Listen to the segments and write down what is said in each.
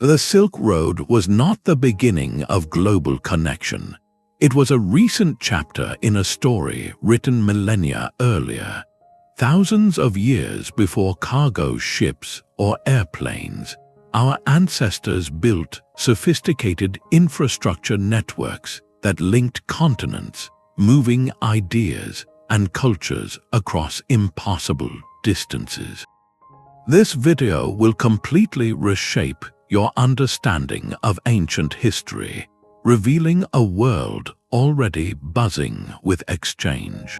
The Silk Road was not the beginning of global connection. It was a recent chapter in a story written millennia earlier, thousands of years before cargo ships or airplanes. Our ancestors built sophisticated infrastructure networks that linked continents, moving ideas and cultures across impossible distances. This video will completely reshape your understanding of ancient history, revealing a world already buzzing with exchange.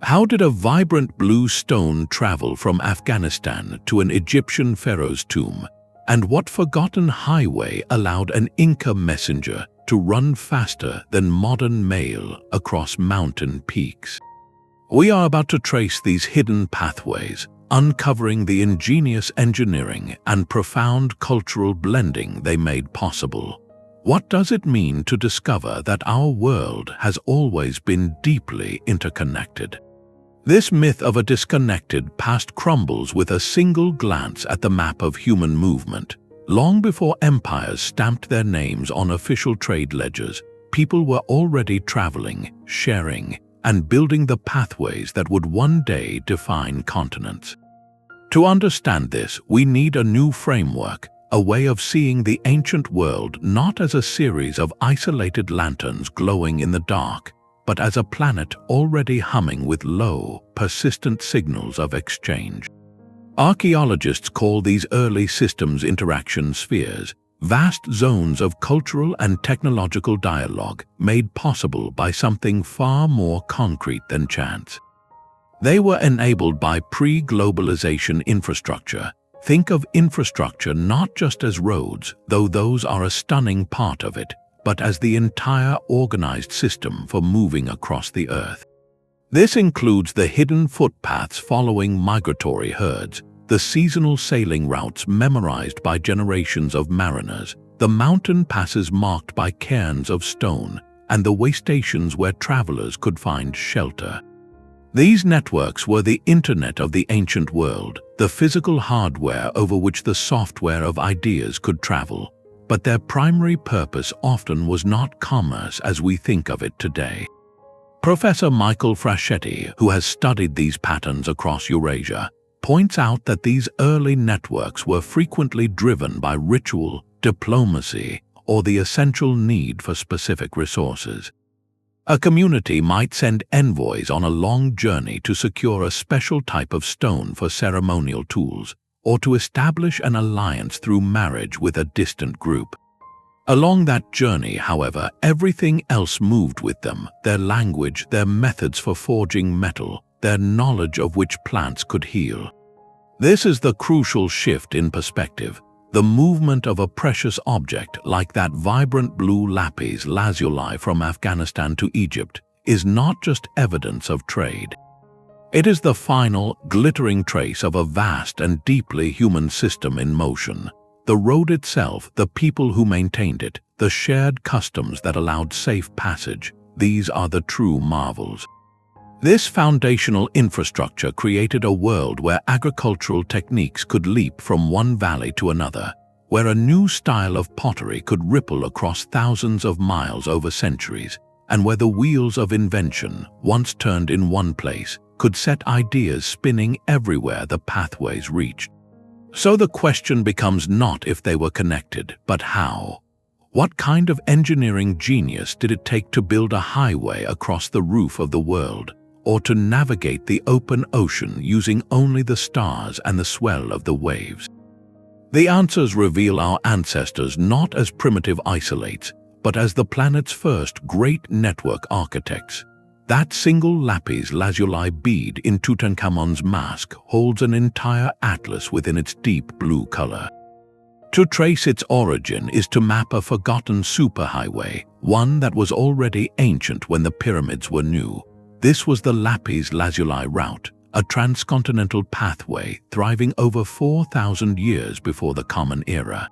How did a vibrant blue stone travel from Afghanistan to an Egyptian pharaoh's tomb? And what forgotten highway allowed an Inca messenger to run faster than modern mail across mountain peaks? We are about to trace these hidden pathways, uncovering the ingenious engineering and profound cultural blending they made possible. What does it mean to discover that our world has always been deeply interconnected? This myth of a disconnected past crumbles with a single glance at the map of human movement. Long before empires stamped their names on official trade ledgers, people were already traveling, sharing, and building the pathways that would one day define continents. To understand this, we need a new framework, a way of seeing the ancient world not as a series of isolated lanterns glowing in the dark, but as a planet already humming with low, persistent signals of exchange. Archaeologists call these early systems interaction spheres, vast zones of cultural and technological dialogue made possible by something far more concrete than chance. They were enabled by pre-globalization infrastructure. Think of infrastructure not just as roads, though those are a stunning part of it, but as the entire organized system for moving across the Earth. This includes the hidden footpaths following migratory herds, the seasonal sailing routes memorized by generations of mariners, the mountain passes marked by cairns of stone, and the way stations where travelers could find shelter. These networks were the internet of the ancient world, the physical hardware over which the software of ideas could travel. But their primary purpose often was not commerce as we think of it today. Professor Michael Fraschetti, who has studied these patterns across Eurasia, points out that these early networks were frequently driven by ritual, diplomacy, or the essential need for specific resources. A community might send envoys on a long journey to secure a special type of stone for ceremonial tools, or to establish an alliance through marriage with a distant group. Along that journey, however, everything else moved with them: their language, their methods for forging metal, their knowledge of which plants could heal. This is the crucial shift in perspective. The movement of a precious object like that vibrant blue Lapis Lazuli from Afghanistan to Egypt is not just evidence of trade. It is the final, glittering trace of a vast and deeply human system in motion. The road itself, the people who maintained it, the shared customs that allowed safe passage, these are the true marvels. This foundational infrastructure created a world where agricultural techniques could leap from one valley to another, where a new style of pottery could ripple across thousands of miles over centuries, and where the wheels of invention, once turned in one place, could set ideas spinning everywhere the pathways reached. So the question becomes not if they were connected, but how. What kind of engineering genius did it take to build a highway across the roof of the world, or to navigate the open ocean using only the stars and the swell of the waves? The answers reveal our ancestors not as primitive isolates, but as the planet's first great network architects. That single Lapis Lazuli bead in Tutankhamun's mask holds an entire atlas within its deep blue color. To trace its origin is to map a forgotten superhighway, one that was already ancient when the pyramids were new. This was the Lapis Lazuli route, a transcontinental pathway thriving over 4,000 years before the Common Era.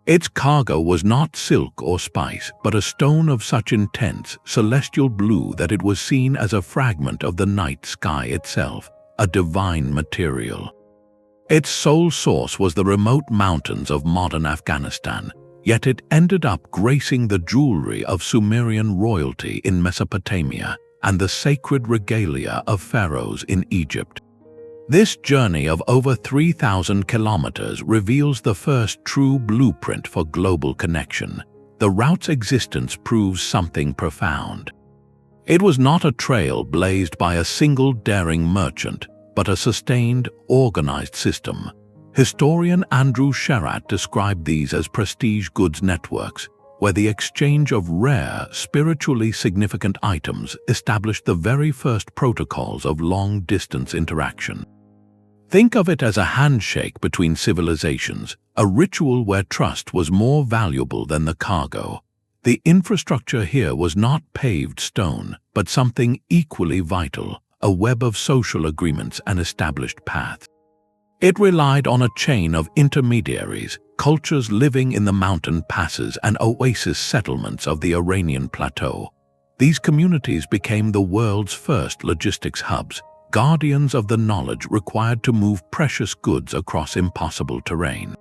Its cargo was not silk or spice, but a stone of such intense, celestial blue that it was seen as a fragment of the night sky itself, a divine material. Its sole source was the remote mountains of modern Afghanistan, yet it ended up gracing the jewelry of Sumerian royalty in Mesopotamia and the sacred regalia of pharaohs in Egypt. This journey of over 3,000 kilometers reveals the first true blueprint for global connection. The route's existence proves something profound. It was not a trail blazed by a single daring merchant, but a sustained, organized system. Historian Andrew Sherratt described these as prestige goods networks, where the exchange of rare, spiritually significant items established the very first protocols of long-distance interaction. Think of it as a handshake between civilizations, a ritual where trust was more valuable than the cargo. The infrastructure here was not paved stone, but something equally vital, a web of social agreements and established paths. It relied on a chain of intermediaries, cultures living in the mountain passes and oasis settlements of the Iranian plateau. These communities became the world's first logistics hubs, guardians of the knowledge required to move precious goods across impossible terrain.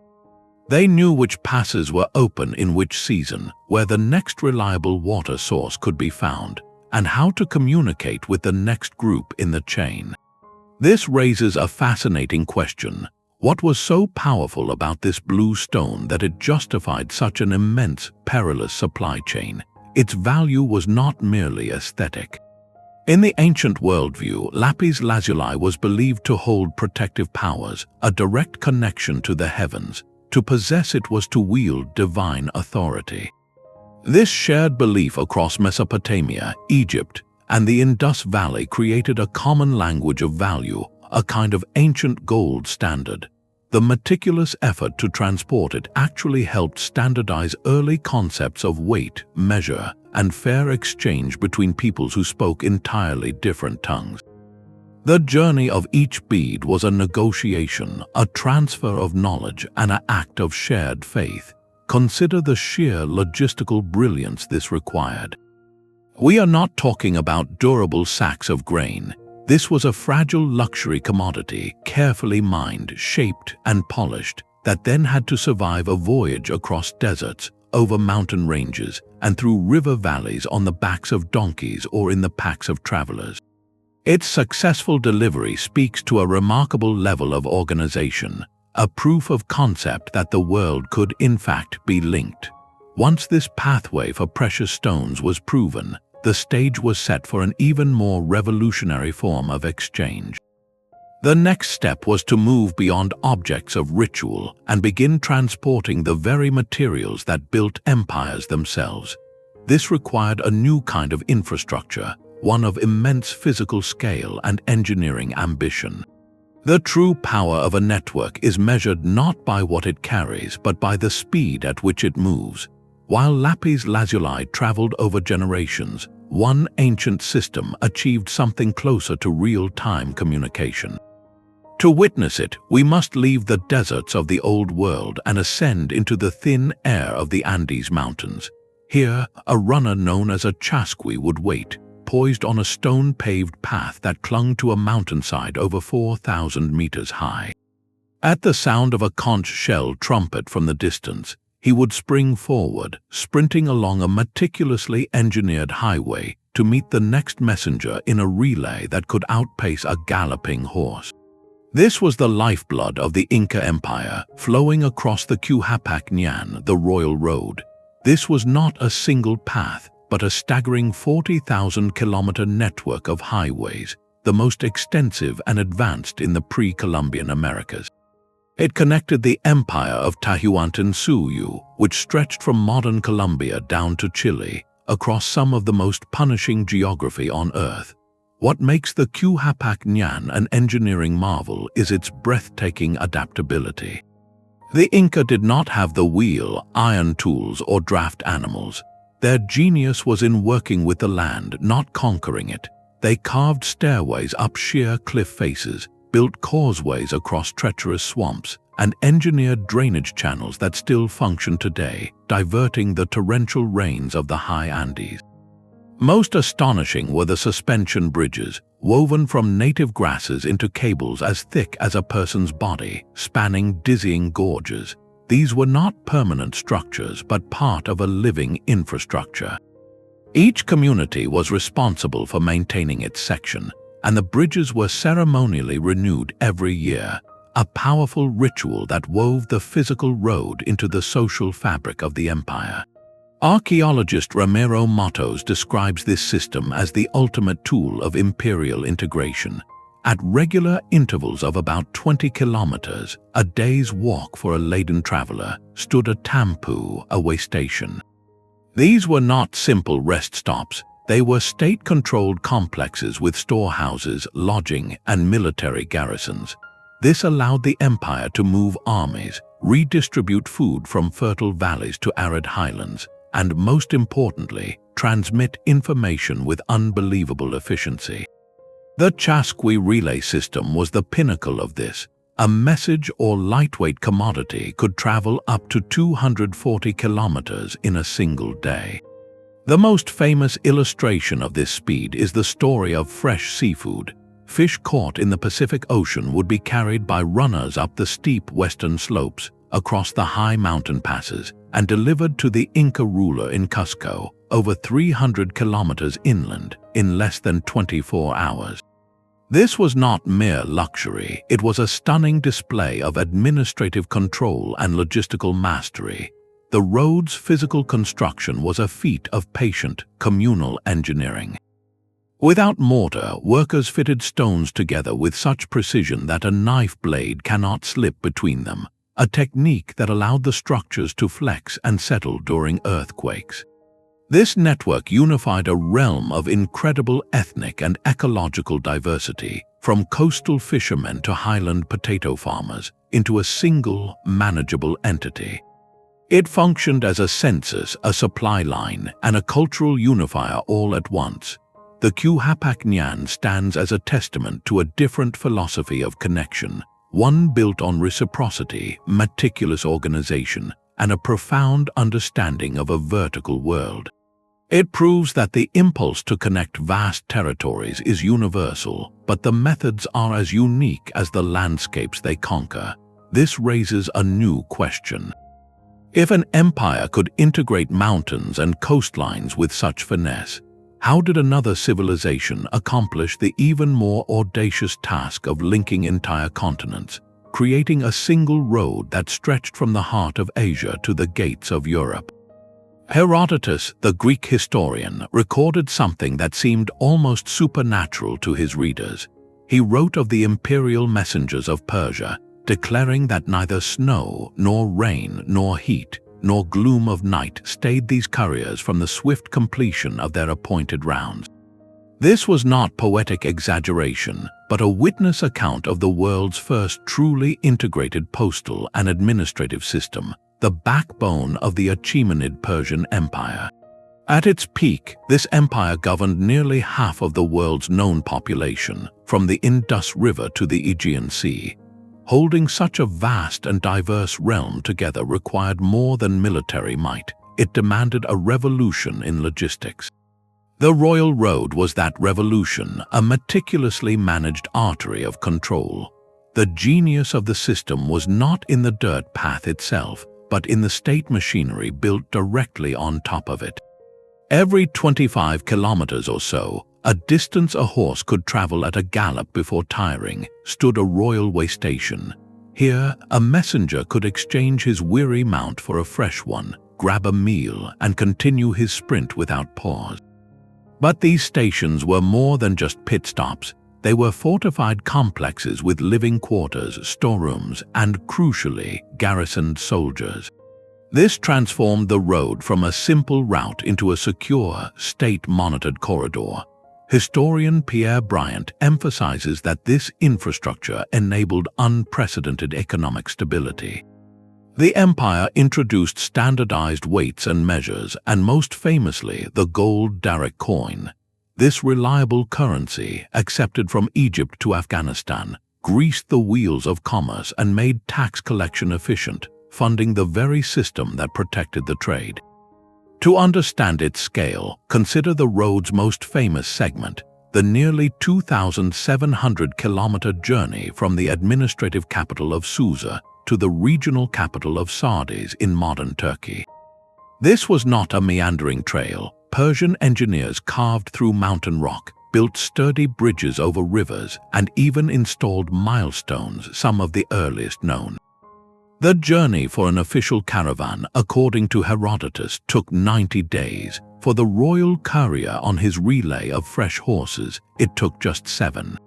They knew which passes were open in which season, where the next reliable water source could be found, and how to communicate with the next group in the chain. This raises a fascinating question. What was so powerful about this blue stone that it justified such an immense, perilous supply chain? Its value was not merely aesthetic. In the ancient worldview, Lapis Lazuli was believed to hold protective powers, a direct connection to the heavens. To possess it was to wield divine authority. This shared belief across Mesopotamia, Egypt, and the Indus Valley created a common language of value, a kind of ancient gold standard. The meticulous effort to transport it actually helped standardize early concepts of weight, measure, and fair exchange between peoples who spoke entirely different tongues. The journey of each bead was a negotiation, a transfer of knowledge, and an act of shared faith. Consider the sheer logistical brilliance this required. We are not talking about durable sacks of grain. This was a fragile luxury commodity, carefully mined, shaped, and polished, that then had to survive a voyage across deserts, over mountain ranges, and through river valleys on the backs of donkeys or in the packs of travelers. Its successful delivery speaks to a remarkable level of organization, a proof of concept that the world could in fact be linked. Once this pathway for precious stones was proven, the stage was set for an even more revolutionary form of exchange. The next step was to move beyond objects of ritual and begin transporting the very materials that built empires themselves. This required a new kind of infrastructure, one of immense physical scale and engineering ambition. The true power of a network is measured not by what it carries, but by the speed at which it moves. While Lapis Lazuli traveled over generations, one ancient system achieved something closer to real-time communication. To witness it, we must leave the deserts of the Old World and ascend into the thin air of the Andes Mountains. Here, a runner known as a chasqui would wait, poised on a stone-paved path that clung to a mountainside over 4,000 meters high. At the sound of a conch shell trumpet from the distance, he would spring forward, sprinting along a meticulously engineered highway to meet the next messenger in a relay that could outpace a galloping horse. This was the lifeblood of the Inca Empire, flowing across the Qhapaq, the royal road. This was not a single path, but a staggering 40,000-kilometer network of highways, the most extensive and advanced in the pre-Columbian Americas. It connected the empire of Tahuantinsuyu, which stretched from modern Colombia down to Chile, across some of the most punishing geography on Earth. What makes the Qhapaq an engineering marvel is its breathtaking adaptability. The Inca did not have the wheel, iron tools, or draft animals. Their genius was in working with the land, not conquering it. They carved stairways up sheer cliff faces, built causeways across treacherous swamps, and engineered drainage channels that still function today, diverting the torrential rains of the high Andes. Most astonishing were the suspension bridges, woven from native grasses into cables as thick as a person's body, spanning dizzying gorges. These were not permanent structures but part of a living infrastructure. Each community was responsible for maintaining its section, and the bridges were ceremonially renewed every year, a powerful ritual that wove the physical road into the social fabric of the empire. Archaeologist Ramiro Matos describes this system as the ultimate tool of imperial integration. At regular intervals of about 20 kilometers, a day's walk for a laden traveler, stood a tampu, a way station. These were not simple rest stops. They were state-controlled complexes with storehouses, lodging, and military garrisons. This allowed the empire to move armies, redistribute food from fertile valleys to arid highlands, and most importantly, transmit information with unbelievable efficiency. The Chasqui relay system was the pinnacle of this. A message or lightweight commodity could travel up to 240 kilometers in a single day. The most famous illustration of this speed is the story of fresh seafood. Fish caught in the Pacific Ocean would be carried by runners up the steep western slopes, across the high mountain passes, and delivered to the Inca ruler in Cusco, over 300 kilometers inland, in less than 24 hours. This was not mere luxury, it was a stunning display of administrative control and logistical mastery. The road's physical construction was a feat of patient, communal engineering. Without mortar, workers fitted stones together with such precision that a knife blade cannot slip between them, a technique that allowed the structures to flex and settle during earthquakes. This network unified a realm of incredible ethnic and ecological diversity, from coastal fishermen to highland potato farmers, into a single, manageable entity. It functioned as a census, a supply line, and a cultural unifier all at once. The Qhapaq stands as a testament to a different philosophy of connection, one built on reciprocity, meticulous organization, and a profound understanding of a vertical world. It proves that the impulse to connect vast territories is universal, but the methods are as unique as the landscapes they conquer. This raises a new question. If an empire could integrate mountains and coastlines with such finesse, how did another civilization accomplish the even more audacious task of linking entire continents, creating a single road that stretched from the heart of Asia to the gates of Europe? Herodotus, the Greek historian, recorded something that seemed almost supernatural to his readers. He wrote of the imperial messengers of Persia, declaring that neither snow, nor rain, nor heat, nor gloom of night stayed these couriers from the swift completion of their appointed rounds. This was not poetic exaggeration, but a witness account of the world's first truly integrated postal and administrative system, the backbone of the Achaemenid Persian Empire. At its peak, this empire governed nearly half of the world's known population, from the Indus River to the Aegean Sea. Holding such a vast and diverse realm together required more than military might. It demanded a revolution in logistics. The Royal Road was that revolution, a meticulously managed artery of control. The genius of the system was not in the dirt path itself, but in the state machinery built directly on top of it. Every 25 kilometers or so, a distance a horse could travel at a gallop before tiring, stood a royal way station. Here, a messenger could exchange his weary mount for a fresh one, grab a meal, and continue his sprint without pause. But these stations were more than just pit stops. They were fortified complexes with living quarters, storerooms, and, crucially, garrisoned soldiers. This transformed the road from a simple route into a secure, state-monitored corridor. Historian Pierre Bryant emphasizes that this infrastructure enabled unprecedented economic stability. The empire introduced standardized weights and measures, and most famously, the gold Darak coin. This reliable currency, accepted from Egypt to Afghanistan, greased the wheels of commerce and made tax collection efficient, funding the very system that protected the trade. To understand its scale, consider the road's most famous segment, the nearly 2,700-kilometer journey from the administrative capital of Susa to the regional capital of Sardis in modern Turkey. This was not a meandering trail. Persian engineers carved through mountain rock, built sturdy bridges over rivers, and even installed milestones, some of the earliest known. The journey for an official caravan, according to Herodotus, took 90 days. For the royal courier on his relay of fresh horses, it took just 7.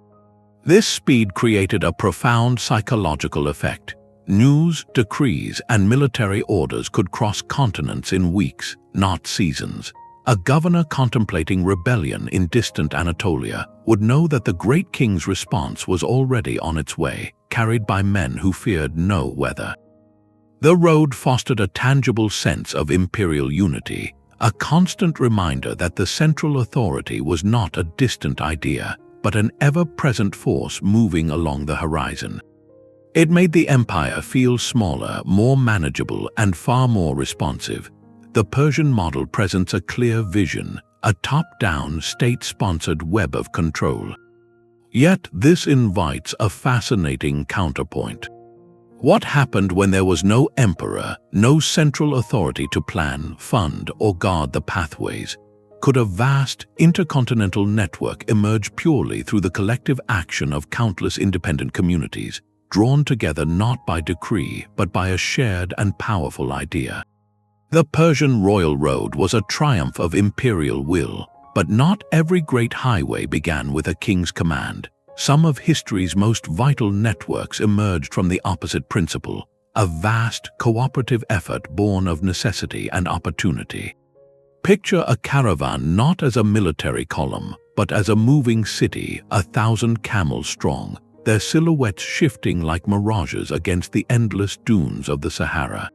This speed created a profound psychological effect. News, decrees, and military orders could cross continents in weeks, not seasons. A governor contemplating rebellion in distant Anatolia would know that the great king's response was already on its way, carried by men who feared no weather. The road fostered a tangible sense of imperial unity, a constant reminder that the central authority was not a distant idea, but an ever-present force moving along the horizon. It made the empire feel smaller, more manageable, and far more responsive. The Persian model presents a clear vision, a top-down, state-sponsored web of control. Yet this invites a fascinating counterpoint. What happened when there was no emperor, no central authority to plan, fund, or guard the pathways? Could a vast, intercontinental network emerge purely through the collective action of countless independent communities, drawn together not by decree, but by a shared and powerful idea? The Persian royal road was a triumph of imperial will, but not every great highway began with a king's command. Some of history's most vital networks emerged from the opposite principle, a vast, cooperative effort born of necessity and opportunity. Picture a caravan not as a military column, but as a moving city, 1,000 camels strong, their silhouettes shifting like mirages against the endless dunes of the Sahara.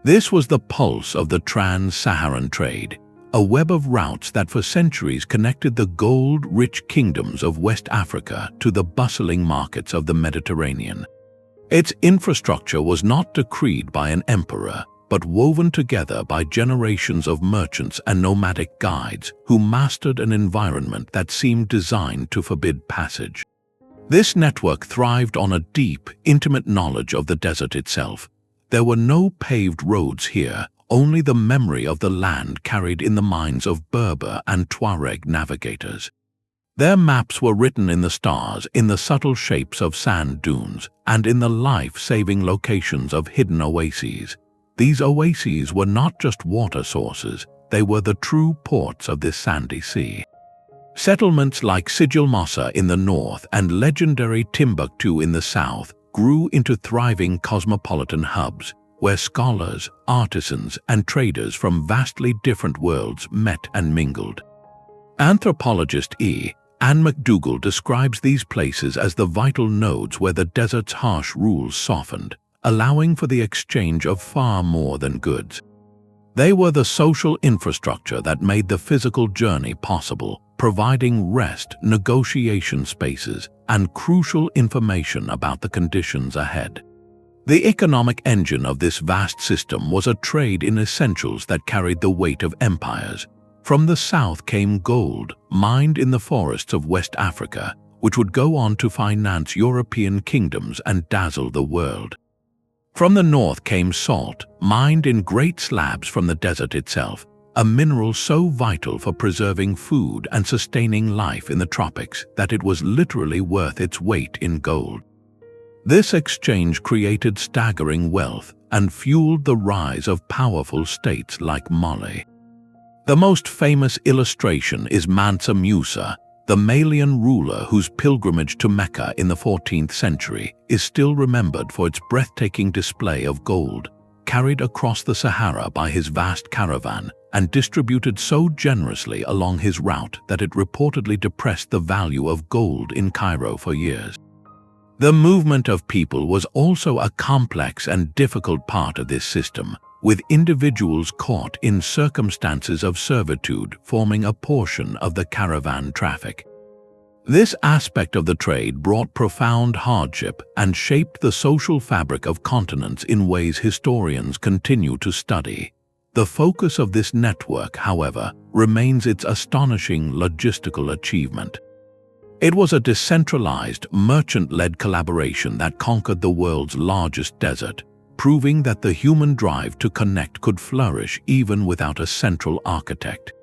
This was the pulse of the Trans-Saharan trade, a web of routes that for centuries connected the gold-rich kingdoms of West Africa to the bustling markets of the Mediterranean. Its infrastructure was not decreed by an emperor, but woven together by generations of merchants and nomadic guides who mastered an environment that seemed designed to forbid passage. This network thrived on a deep, intimate knowledge of the desert itself. There were no paved roads here, only the memory of the land carried in the minds of Berber and Tuareg navigators. Their maps were written in the stars, in the subtle shapes of sand dunes, and in the life-saving locations of hidden oases. These oases were not just water sources, they were the true ports of this sandy sea. Settlements like Sijil Mossa in the north and legendary Timbuktu in the south grew into thriving cosmopolitan hubs, where scholars, artisans, and traders from vastly different worlds met and mingled. Anthropologist Anne McDougall describes these places as the vital nodes where the desert's harsh rules softened, allowing for the exchange of far more than goods. They were the social infrastructure that made the physical journey possible, providing rest, negotiation spaces, and crucial information about the conditions ahead. The economic engine of this vast system was a trade in essentials that carried the weight of empires. From the south came gold, mined in the forests of West Africa, which would go on to finance European kingdoms and dazzle the world. From the north came salt, mined in great slabs from the desert itself, a mineral so vital for preserving food and sustaining life in the tropics that it was literally worth its weight in gold. This exchange created staggering wealth and fueled the rise of powerful states like Mali. The most famous illustration is Mansa Musa, the Malian ruler whose pilgrimage to Mecca in the 14th century is still remembered for its breathtaking display of gold, carried across the Sahara by his vast caravan and distributed so generously along his route that it reportedly depressed the value of gold in Cairo for years. The movement of people was also a complex and difficult part of this system, with individuals caught in circumstances of servitude forming a portion of the caravan traffic. This aspect of the trade brought profound hardship and shaped the social fabric of continents in ways historians continue to study. The focus of this network, however, remains its astonishing logistical achievement. It was a decentralized, merchant-led collaboration that conquered the world's largest desert, proving that the human drive to connect could flourish even without a central architect.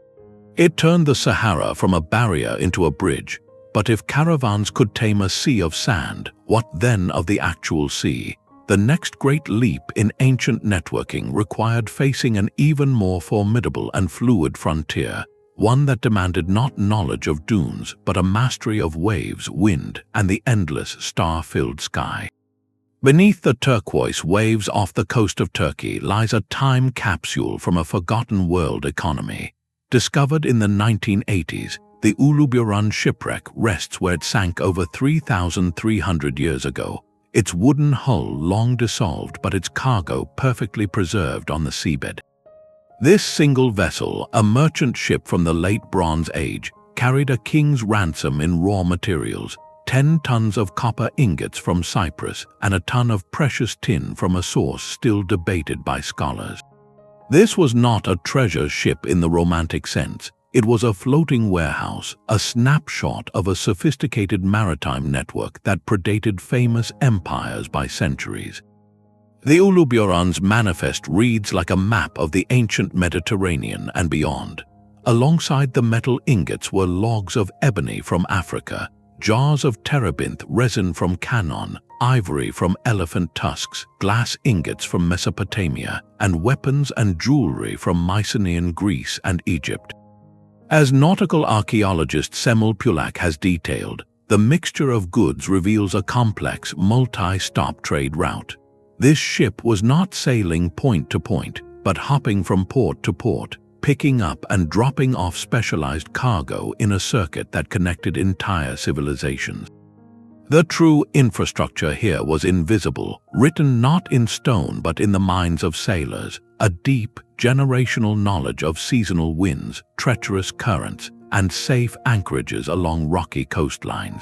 It turned the Sahara from a barrier into a bridge, but if caravans could tame a sea of sand, what then of the actual sea? The next great leap in ancient networking required facing an even more formidable and fluid frontier, one that demanded not knowledge of dunes, but a mastery of waves, wind, and the endless star-filled sky. Beneath the turquoise waves off the coast of Turkey lies a time capsule from a forgotten world economy. Discovered in the 1980s, the Uluburun shipwreck rests where it sank over 3,300 years ago, its wooden hull long dissolved but its cargo perfectly preserved on the seabed. This single vessel, a merchant ship from the late Bronze Age, carried a king's ransom in raw materials, 10 tons of copper ingots from Cyprus and a ton of precious tin from a source still debated by scholars. This was not a treasure ship in the romantic sense. It was a floating warehouse, a snapshot of a sophisticated maritime network that predated famous empires by centuries. The Uluburun's manifest reads like a map of the ancient Mediterranean and beyond. Alongside the metal ingots were logs of ebony from Africa, jars of terebinth resin from Canaan, ivory from elephant tusks, glass ingots from Mesopotamia, and weapons and jewelry from Mycenaean Greece and Egypt. As nautical archaeologist Qhapaq has detailed, the mixture of goods reveals a complex, multi-stop trade route. This ship was not sailing point to point, but hopping from port to port, picking up and dropping off specialized cargo in a circuit that connected entire civilizations. The true infrastructure here was invisible, written not in stone but in the minds of sailors, a deep, generational knowledge of seasonal winds, treacherous currents, and safe anchorages along rocky coastlines.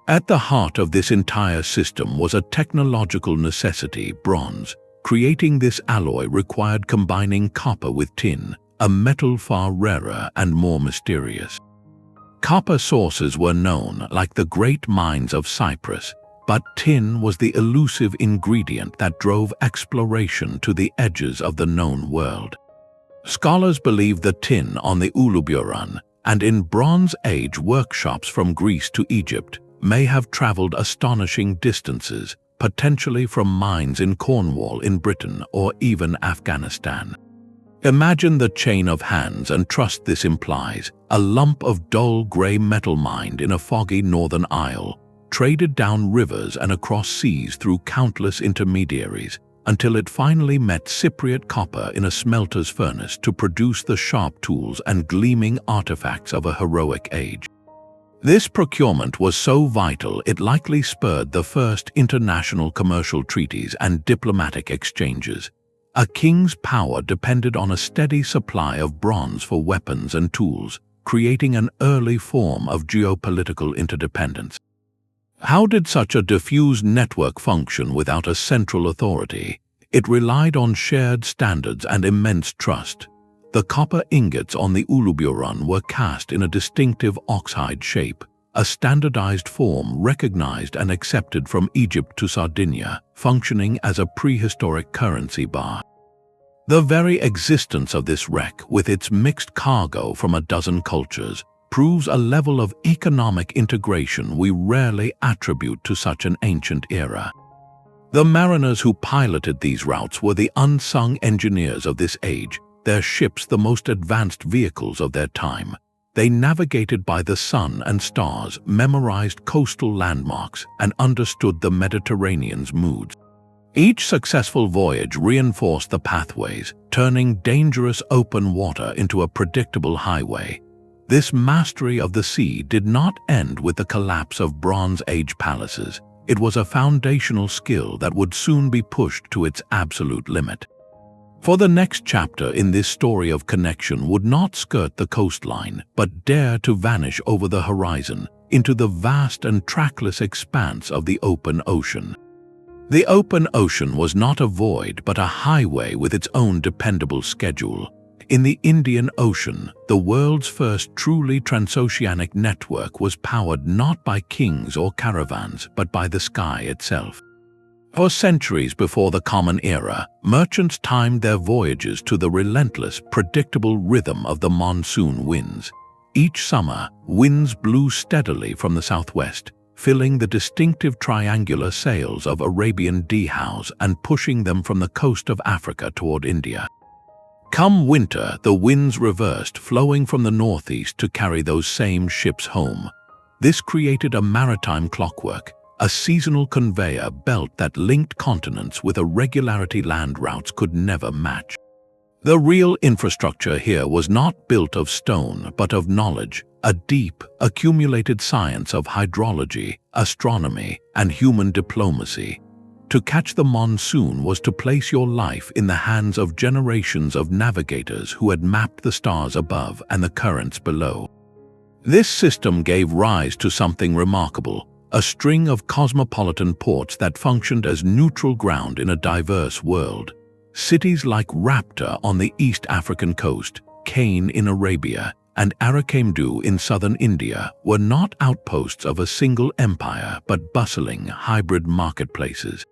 At the heart of this entire system was a technological necessity, bronze. Creating this alloy required combining copper with tin, a metal far rarer and more mysterious. Copper sources were known, like the great mines of Cyprus, but tin was the elusive ingredient that drove exploration to the edges of the known world. Scholars believe the tin on the Uluburun and in Bronze Age workshops from Greece to Egypt may have traveled astonishing distances, potentially from mines in Cornwall in Britain or even Afghanistan. Imagine the chain of hands and trust this implies, a lump of dull grey metal mined in a foggy northern isle, traded down rivers and across seas through countless intermediaries, until it finally met Cypriot copper in a smelter's furnace to produce the sharp tools and gleaming artifacts of a heroic age. This procurement was so vital it likely spurred the first international commercial treaties and diplomatic exchanges. A king's power depended on a steady supply of bronze for weapons and tools, creating an early form of geopolitical interdependence. How did such a diffuse network function without a central authority? It relied on shared standards and immense trust. The copper ingots on the Uluburun were cast in a distinctive oxhide shape, a standardized form recognized and accepted from Egypt to Sardinia, functioning as a prehistoric currency bar. The very existence of this wreck, with its mixed cargo from a dozen cultures, proves a level of economic integration we rarely attribute to such an ancient era. The mariners who piloted these routes were the unsung engineers of this age, their ships the most advanced vehicles of their time. They navigated by the sun and stars, memorized coastal landmarks, and understood the Mediterranean's moods. Each successful voyage reinforced the pathways, turning dangerous open water into a predictable highway. This mastery of the sea did not end with the collapse of Bronze Age palaces. It was a foundational skill that would soon be pushed to its absolute limit. For the next chapter in this story of connection would not skirt the coastline, but dare to vanish over the horizon into the vast and trackless expanse of the open ocean. The open ocean was not a void but a highway with its own dependable schedule. In the Indian Ocean, the world's first truly transoceanic network was powered not by kings or caravans but by the sky itself. For centuries before the Common Era, merchants timed their voyages to the relentless, predictable rhythm of the monsoon winds. Each summer, winds blew steadily from the southwest, filling the distinctive triangular sails of Arabian dhows and pushing them from the coast of Africa toward India. Come winter, the winds reversed, flowing from the northeast to carry those same ships home. This created a maritime clockwork, a seasonal conveyor belt that linked continents with a regularity land routes could never match. The real infrastructure here was not built of stone but of knowledge, a deep, accumulated science of hydrology, astronomy, and human diplomacy. To catch the monsoon was to place your life in the hands of generations of navigators who had mapped the stars above and the currents below. This system gave rise to something remarkable, a string of cosmopolitan ports that functioned as neutral ground in a diverse world. Cities like Rapta on the East African coast, Cain in Arabia, and Achaemenid in southern India were not outposts of a single empire but bustling hybrid marketplaces.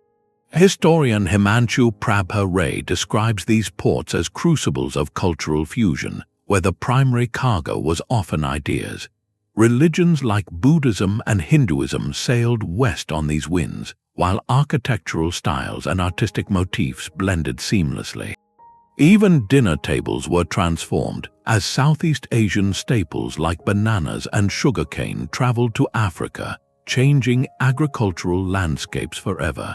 Historian Himanshu Prabha Ray describes these ports as crucibles of cultural fusion, where the primary cargo was often ideas. Religions like Buddhism and Hinduism sailed west on these winds, while architectural styles and artistic motifs blended seamlessly. Even dinner tables were transformed, as Southeast Asian staples like bananas and sugarcane traveled to Africa, changing agricultural landscapes forever.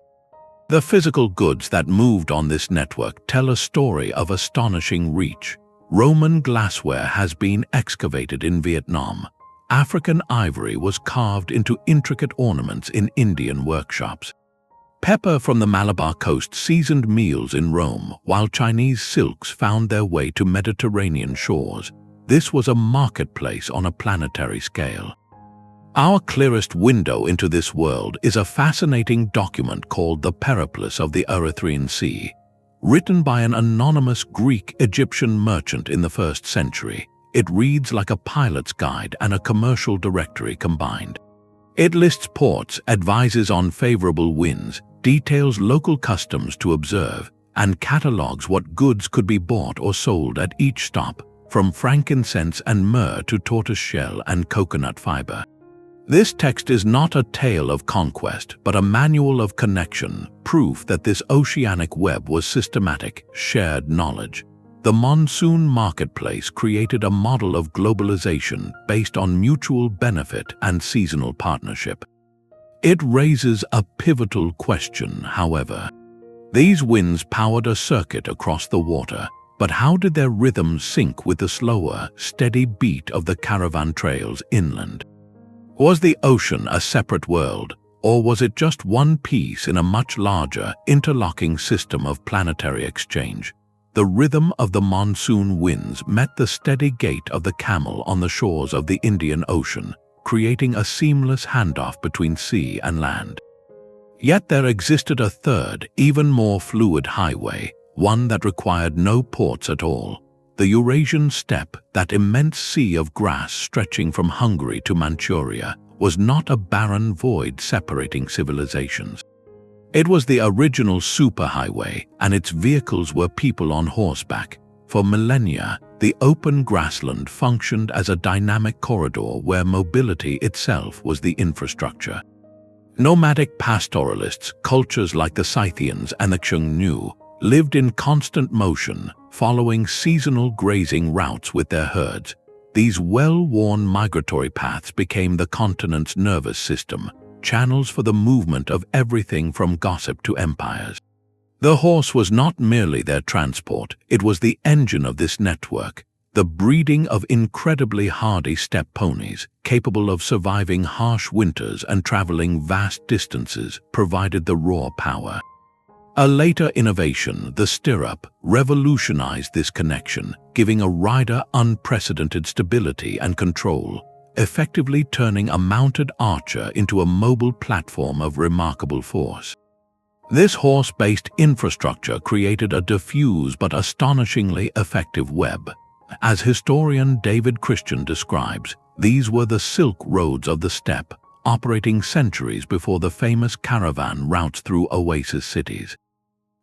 The physical goods that moved on this network tell a story of astonishing reach. Roman glassware has been excavated in Vietnam. African ivory was carved into intricate ornaments in Indian workshops. Pepper from the Malabar coast seasoned meals in Rome, while Chinese silks found their way to Mediterranean shores. This was a marketplace on a planetary scale. Our clearest window into this world is a fascinating document called The Periplus of the Erythraean Sea. Written by an anonymous Greek-Egyptian merchant in the 1st century, it reads like a pilot's guide and a commercial directory combined. It lists ports, advises on favorable winds, details local customs to observe, and catalogues what goods could be bought or sold at each stop, from frankincense and myrrh to tortoiseshell and coconut fiber. This text is not a tale of conquest, but a manual of connection, proof that this oceanic web was systematic, shared knowledge. The monsoon marketplace created a model of globalization based on mutual benefit and seasonal partnership. It raises a pivotal question, however. These winds powered a circuit across the water, but how did their rhythms sync with the slower, steady beat of the caravan trails inland? Was the ocean a separate world, or was it just one piece in a much larger, interlocking system of planetary exchange? The rhythm of the monsoon winds met the steady gait of the camel on the shores of the Indian Ocean, creating a seamless handoff between sea and land. Yet there existed a third, even more fluid highway, one that required no ports at all. The Eurasian steppe, that immense sea of grass stretching from Hungary to Manchuria, was not a barren void separating civilizations. It was the original superhighway, and its vehicles were people on horseback. For millennia, the open grassland functioned as a dynamic corridor where mobility itself was the infrastructure. Nomadic pastoralists, cultures like the Scythians and the Xiongnu, lived in constant motion, following seasonal grazing routes with their herds. These well-worn migratory paths became the continent's nervous system, channels for the movement of everything from gossip to empires. The horse was not merely their transport, it was the engine of this network. The breeding of incredibly hardy steppe ponies, capable of surviving harsh winters and traveling vast distances, provided the raw power. A later innovation, the stirrup, revolutionized this connection, giving a rider unprecedented stability and control, effectively turning a mounted archer into a mobile platform of remarkable force. This horse-based infrastructure created a diffuse but astonishingly effective web. As historian David Christian describes, these were the Silk Roads of the steppe, operating centuries before the famous Caravan routes through oasis cities.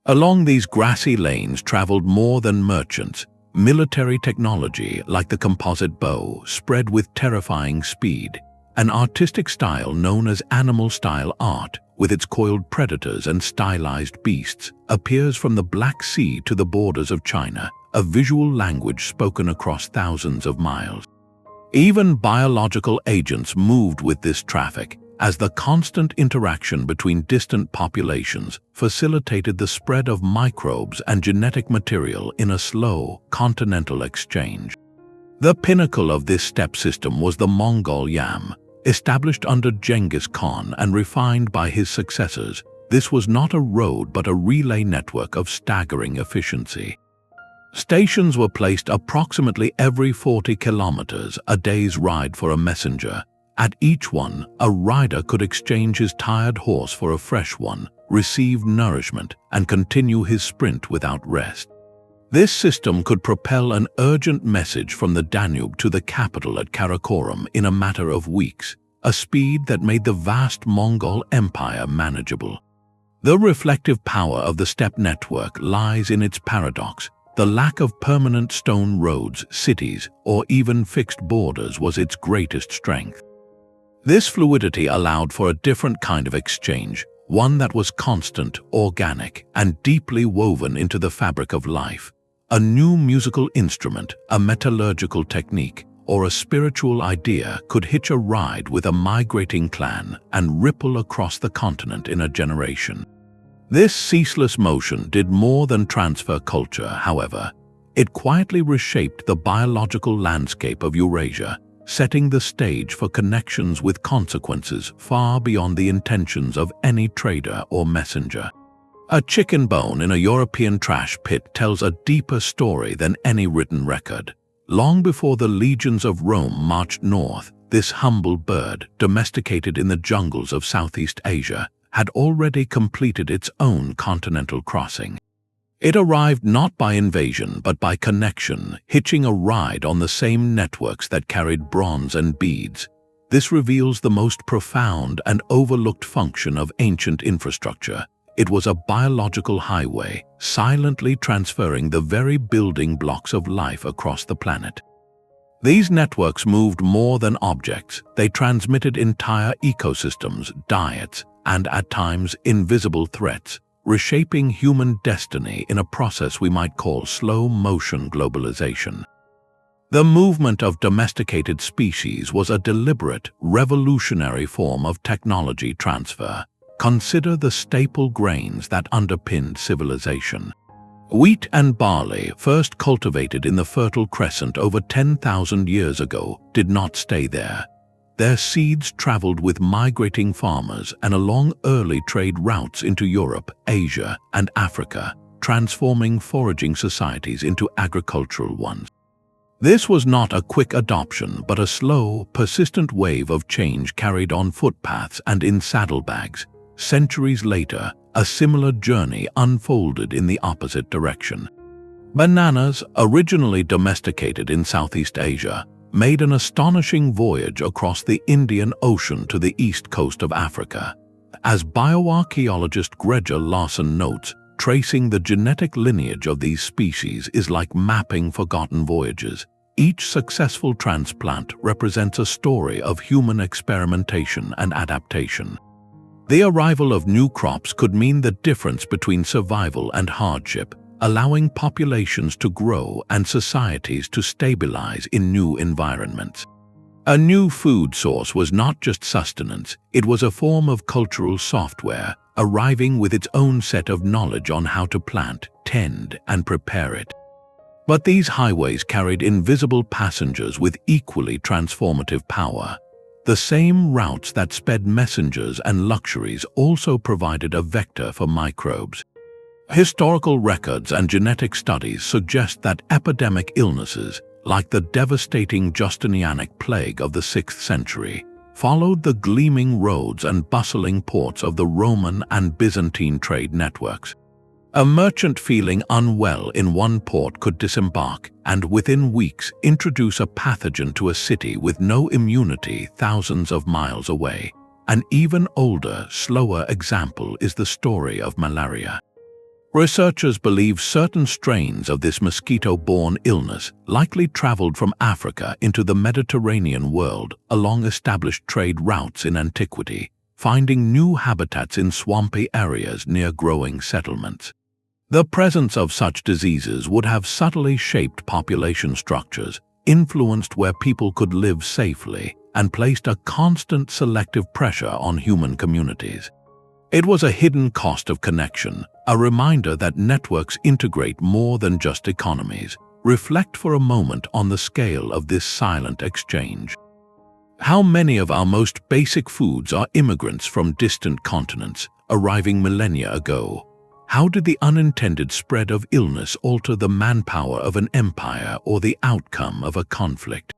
Along these grassy lanes traveled more than merchants. Military technology, like the composite bow, spread with terrifying speed. An artistic style known as animal-style art, with its coiled predators and stylized beasts, appears from the Black Sea to the borders of China, a visual language spoken across thousands of miles. Even biological agents moved with this traffic, as the constant interaction between distant populations facilitated the spread of microbes and genetic material in a slow, continental exchange. The pinnacle of this steppe system was the Mongol Yam, established under Genghis Khan and refined by his successors. This was not a road but a relay network of staggering efficiency. Stations were placed approximately every 40 kilometers, a day's ride for a messenger. At each one, a rider could exchange his tired horse for a fresh one, receive nourishment, and continue his sprint without rest. This system could propel an urgent message from the Danube to the capital at Karakorum in a matter of weeks, a speed that made the vast Mongol Empire manageable. The reflective power of the steppe network lies in its paradox. The lack of permanent stone roads, cities, or even fixed borders was its greatest strength. This fluidity allowed for a different kind of exchange, one that was constant, organic, and deeply woven into the fabric of life. A new musical instrument, a metallurgical technique, or a spiritual idea could hitch a ride with a migrating clan and ripple across the continent in a generation. This ceaseless motion did more than transfer culture, however. It quietly reshaped the biological landscape of Eurasia, setting the stage for connections with consequences far beyond the intentions of any trader or messenger. A chicken bone in a European trash pit tells a deeper story than any written record. Long before the legions of Rome marched north, this humble bird, domesticated in the jungles of Southeast Asia, had already completed its own continental crossing. It arrived not by invasion but by connection, hitching a ride on the same networks that carried bronze and beads. This reveals the most profound and overlooked function of ancient infrastructure. It was a biological highway, silently transferring the very building blocks of life across the planet. These networks moved more than objects. They transmitted entire ecosystems, diets, and at times invisible threats, reshaping human destiny in a process we might call slow-motion globalization. The movement of domesticated species was a deliberate, revolutionary form of technology transfer. Consider the staple grains that underpinned civilization. Wheat and barley, first cultivated in the Fertile Crescent over 10,000 years ago, did not stay there. Their seeds traveled with migrating farmers and along early trade routes into Europe, Asia, and Africa, transforming foraging societies into agricultural ones. This was not a quick adoption, but a slow, persistent wave of change carried on footpaths and in saddlebags. Centuries later, a similar journey unfolded in the opposite direction. Bananas, originally domesticated in Southeast Asia, made an astonishing voyage across the Indian Ocean to the east coast of Africa. As bioarchaeologist Gregor Larsen notes, tracing the genetic lineage of these species is like mapping forgotten voyages. Each successful transplant represents a story of human experimentation and adaptation. The arrival of new crops could mean the difference between survival and hardship, allowing populations to grow and societies to stabilize in new environments. A new food source was not just sustenance, it was a form of cultural software, arriving with its own set of knowledge on how to plant, tend, and prepare it. But these highways carried invisible passengers with equally transformative power. The same routes that sped messengers and luxuries also provided a vector for microbes. Historical records and genetic studies suggest that epidemic illnesses, like the devastating Justinianic plague of the 6th century, followed the gleaming roads and bustling ports of the Roman and Byzantine trade networks. A merchant feeling unwell in one port could disembark and within weeks introduce a pathogen to a city with no immunity thousands of miles away. An even older, slower example is the story of malaria. Researchers believe certain strains of this mosquito-borne illness likely traveled from Africa into the Mediterranean world along established trade routes in antiquity, finding new habitats in swampy areas near growing settlements. The presence of such diseases would have subtly shaped population structures, influenced where people could live safely, and placed a constant selective pressure on human communities. It was a hidden cost of connection, a reminder that networks integrate more than just economies. Reflect for a moment on the scale of this silent exchange. How many of our most basic foods are immigrants from distant continents, arriving millennia ago? How did the unintended spread of illness alter the manpower of an empire or the outcome of a conflict?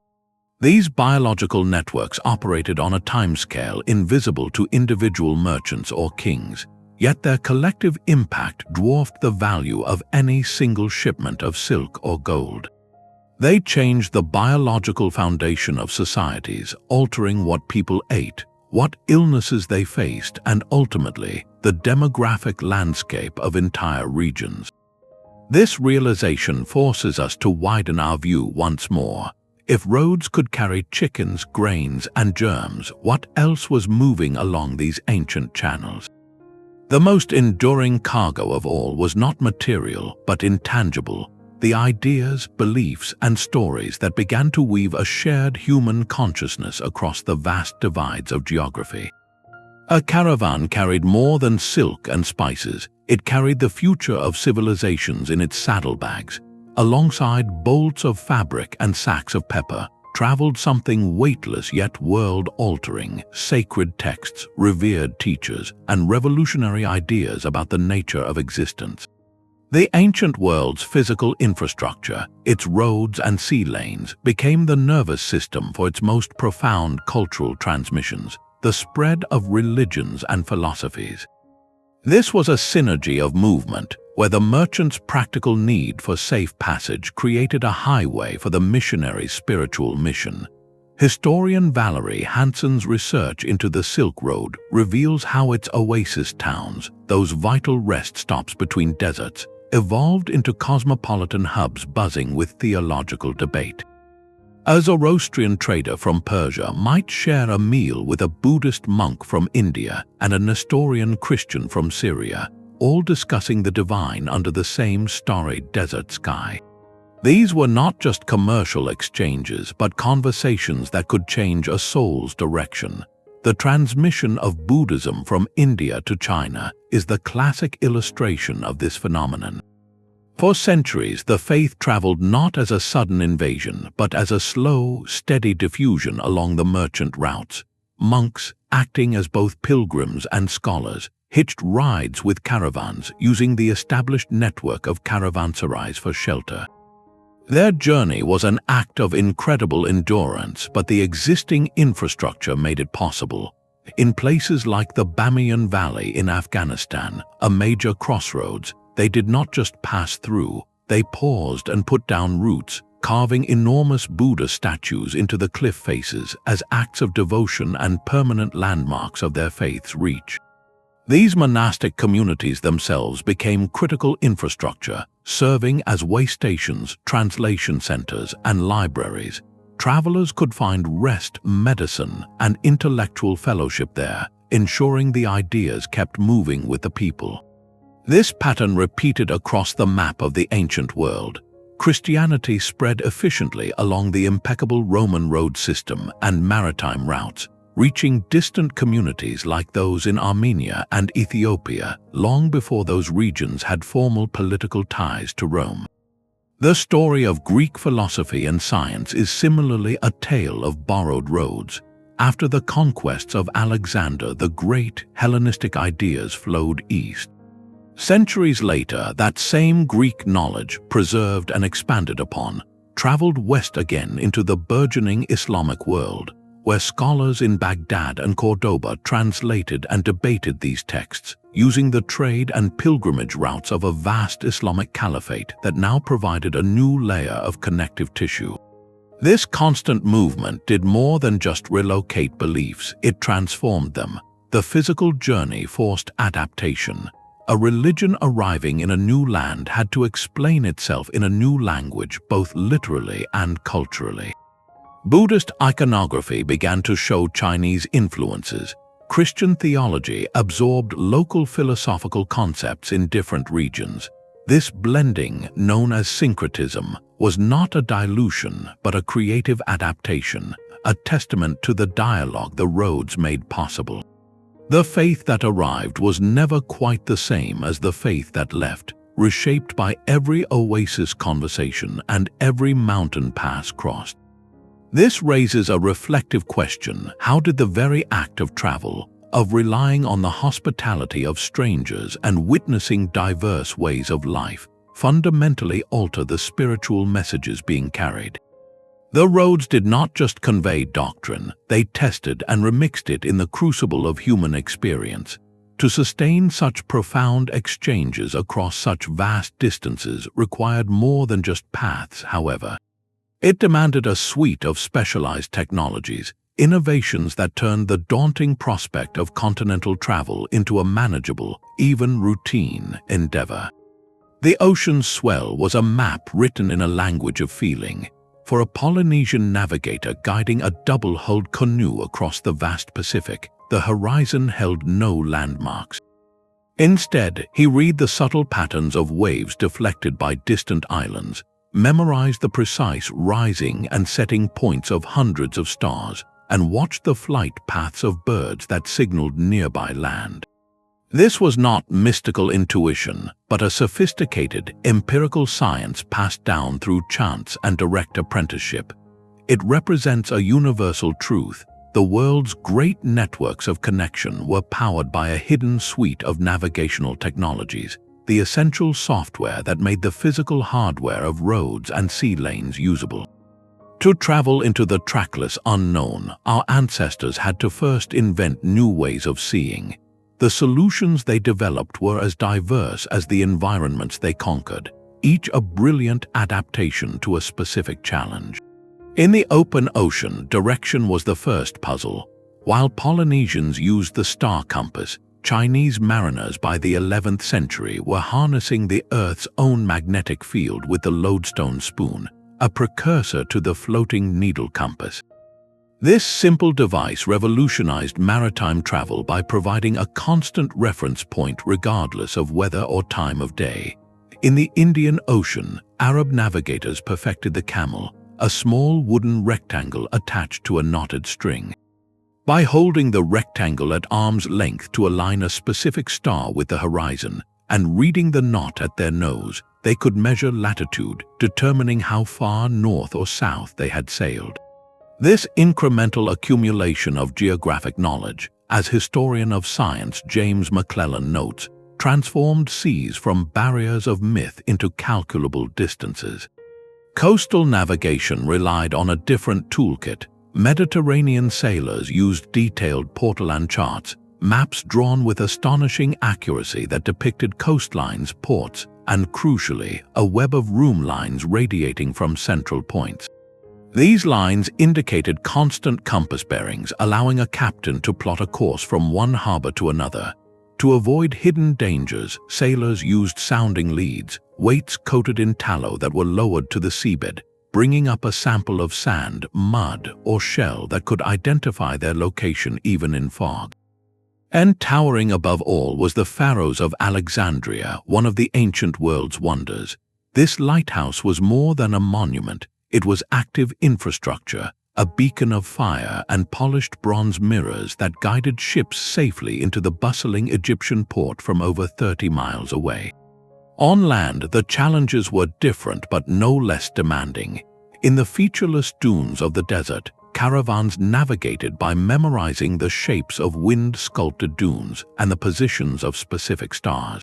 These biological networks operated on a timescale invisible to individual merchants or kings, yet their collective impact dwarfed the value of any single shipment of silk or gold. They changed the biological foundation of societies, altering what people ate, what illnesses they faced, and ultimately, the demographic landscape of entire regions. This realization forces us to widen our view once more. If roads could carry chickens, grains, and germs, what else was moving along these ancient channels? The most enduring cargo of all was not material, but intangible, the ideas, beliefs, and stories that began to weave a shared human consciousness across the vast divides of geography. A caravan carried more than silk and spices. It carried the future of civilizations in its saddlebags. Alongside bolts of fabric and sacks of pepper, traveled something weightless yet world-altering: sacred texts, revered teachers, and revolutionary ideas about the nature of existence. The ancient world's physical infrastructure, its roads and sea lanes, became the nervous system for its most profound cultural transmissions, the spread of religions and philosophies. This was a synergy of movement, where the merchant's practical need for safe passage created a highway for the missionary's spiritual mission. Historian Valerie Hanson's research into the Silk Road reveals how its oasis towns, those vital rest stops between deserts, evolved into cosmopolitan hubs buzzing with theological debate. A Zoroastrian trader from Persia might share a meal with a Buddhist monk from India and a Nestorian Christian from Syria, all discussing the divine under the same starry desert sky. These were not just commercial exchanges, but conversations that could change a soul's direction. The transmission of Buddhism from India to China is the classic illustration of this phenomenon. For centuries, the faith traveled not as a sudden invasion, but as a slow, steady diffusion along the merchant routes. Monks, acting as both pilgrims and scholars, hitched rides with caravans using the established network of caravanserais for shelter. Their journey was an act of incredible endurance, but the existing infrastructure made it possible. In places like the Bamiyan Valley in Afghanistan, a major crossroads, they did not just pass through, they paused and put down roots, carving enormous Buddha statues into the cliff faces as acts of devotion and permanent landmarks of their faith's reach. These monastic communities themselves became critical infrastructure, serving as way stations, translation centers, and libraries. Travelers could find rest, medicine, and intellectual fellowship there, ensuring the ideas kept moving with the people. This pattern repeated across the map of the ancient world. Christianity spread efficiently along the impeccable Roman road system and maritime routes, reaching distant communities like those in Armenia and Ethiopia long before those regions had formal political ties to Rome. The story of Greek philosophy and science is similarly a tale of borrowed roads. After the conquests of Alexander the Great, Hellenistic ideas flowed east. Centuries later, that same Greek knowledge, preserved and expanded upon, traveled west again into the burgeoning Islamic world, where scholars in Baghdad and Cordoba translated and debated these texts, using the trade and pilgrimage routes of a vast Islamic caliphate that now provided a new layer of connective tissue. This constant movement did more than just relocate beliefs, it transformed them. The physical journey forced adaptation. A religion arriving in a new land had to explain itself in a new language, both literally and culturally. Buddhist iconography began to show Chinese influences. Christian theology absorbed local philosophical concepts in different regions. This blending, known as syncretism, was not a dilution but a creative adaptation, a testament to the dialogue the roads made possible. The faith that arrived was never quite the same as the faith that left, reshaped by every oasis conversation and every mountain pass crossed. This raises a reflective question: how did the very act of travel, of relying on the hospitality of strangers and witnessing diverse ways of life, fundamentally alter the spiritual messages being carried? The roads did not just convey doctrine, they tested and remixed it in the crucible of human experience. To sustain such profound exchanges across such vast distances required more than just paths, however. It demanded a suite of specialized technologies, innovations that turned the daunting prospect of continental travel into a manageable, even routine endeavor. The ocean's swell was a map written in a language of feeling. For a Polynesian navigator guiding a double-hulled canoe across the vast Pacific, the horizon held no landmarks. Instead, he read the subtle patterns of waves deflected by distant islands, memorized the precise rising and setting points of hundreds of stars, and watched the flight paths of birds that signaled nearby land. This was not mystical intuition, but a sophisticated, empirical science passed down through chance and direct apprenticeship. It represents a universal truth: the world's great networks of connection were powered by a hidden suite of navigational technologies, the essential software that made the physical hardware of roads and sea lanes usable. To travel into the trackless unknown, our ancestors had to first invent new ways of seeing. The solutions they developed were as diverse as the environments they conquered, each a brilliant adaptation to a specific challenge. In the open ocean, direction was the first puzzle. While Polynesians used the star compass, Chinese mariners by the 11th century were harnessing the Earth's own magnetic field with the lodestone spoon, a precursor to the floating needle compass. This simple device revolutionized maritime travel by providing a constant reference point regardless of weather or time of day. In the Indian Ocean, Arab navigators perfected the camel, a small wooden rectangle attached to a knotted string. By holding the rectangle at arm's length to align a specific star with the horizon and reading the knot at their nose, they could measure latitude, determining how far north or south they had sailed. This incremental accumulation of geographic knowledge, as historian of science James McClellan notes, transformed seas from barriers of myth into calculable distances. Coastal navigation relied on a different toolkit. Mediterranean sailors used detailed portolan charts, maps drawn with astonishing accuracy that depicted coastlines, ports, and crucially, a web of room lines radiating from central points. These lines indicated constant compass bearings, allowing a captain to plot a course from one harbor to another. To avoid hidden dangers, sailors used sounding leads, weights coated in tallow that were lowered to the seabed, bringing up a sample of sand, mud, or shell that could identify their location even in fog. And towering above all was the Pharos of Alexandria, one of the ancient world's wonders. This lighthouse was more than a monument. It was active infrastructure, a beacon of fire and polished bronze mirrors that guided ships safely into the bustling Egyptian port from over 30 miles away. On land, the challenges were different but no less demanding. In the featureless dunes of the desert, caravans navigated by memorizing the shapes of wind-sculpted dunes and the positions of specific stars.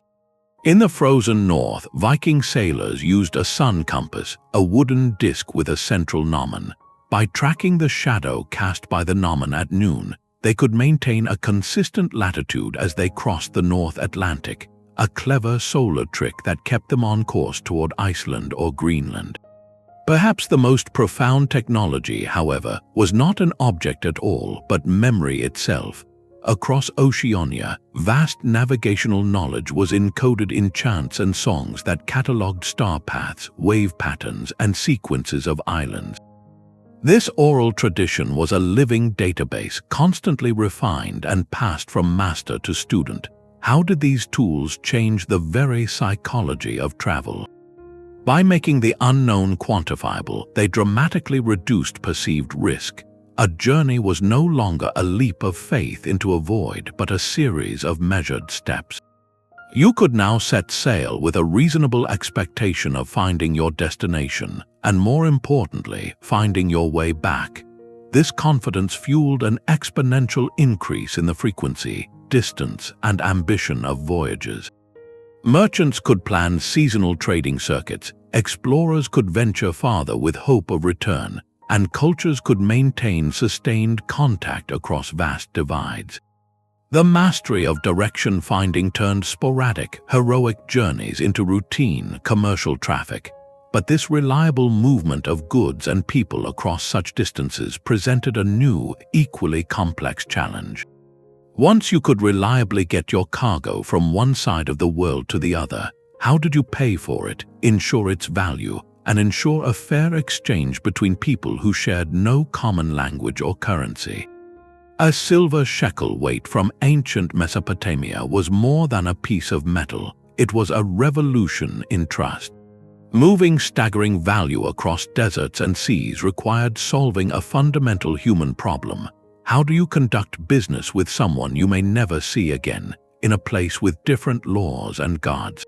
In the frozen north, Viking sailors used a sun compass, a wooden disc with a central gnomon. By tracking the shadow cast by the gnomon at noon, they could maintain a consistent latitude as they crossed the North Atlantic, a clever solar trick that kept them on course toward Iceland or Greenland. Perhaps the most profound technology, however, was not an object at all, but memory itself. Across Oceania, vast navigational knowledge was encoded in chants and songs that catalogued star paths, wave patterns, and sequences of islands. This oral tradition was a living database, constantly refined and passed from master to student. How did these tools change the very psychology of travel? By making the unknown quantifiable, they dramatically reduced perceived risk. A journey was no longer a leap of faith into a void, but a series of measured steps. You could now set sail with a reasonable expectation of finding your destination, and more importantly, finding your way back. This confidence fueled an exponential increase in the frequency, distance, and ambition of voyages. Merchants could plan seasonal trading circuits, explorers could venture farther with hope of return, and cultures could maintain sustained contact across vast divides. The mastery of direction finding turned sporadic, heroic journeys into routine, commercial traffic. But this reliable movement of goods and people across such distances presented a new, equally complex challenge. Once you could reliably get your cargo from one side of the world to the other, how did you pay for it, ensure its value, and ensure a fair exchange between people who shared no common language or currency? A silver shekel weight from ancient Mesopotamia was more than a piece of metal. It was a revolution in trust. Moving staggering value across deserts and seas required solving a fundamental human problem. How do you conduct business with someone you may never see again, in a place with different laws and gods?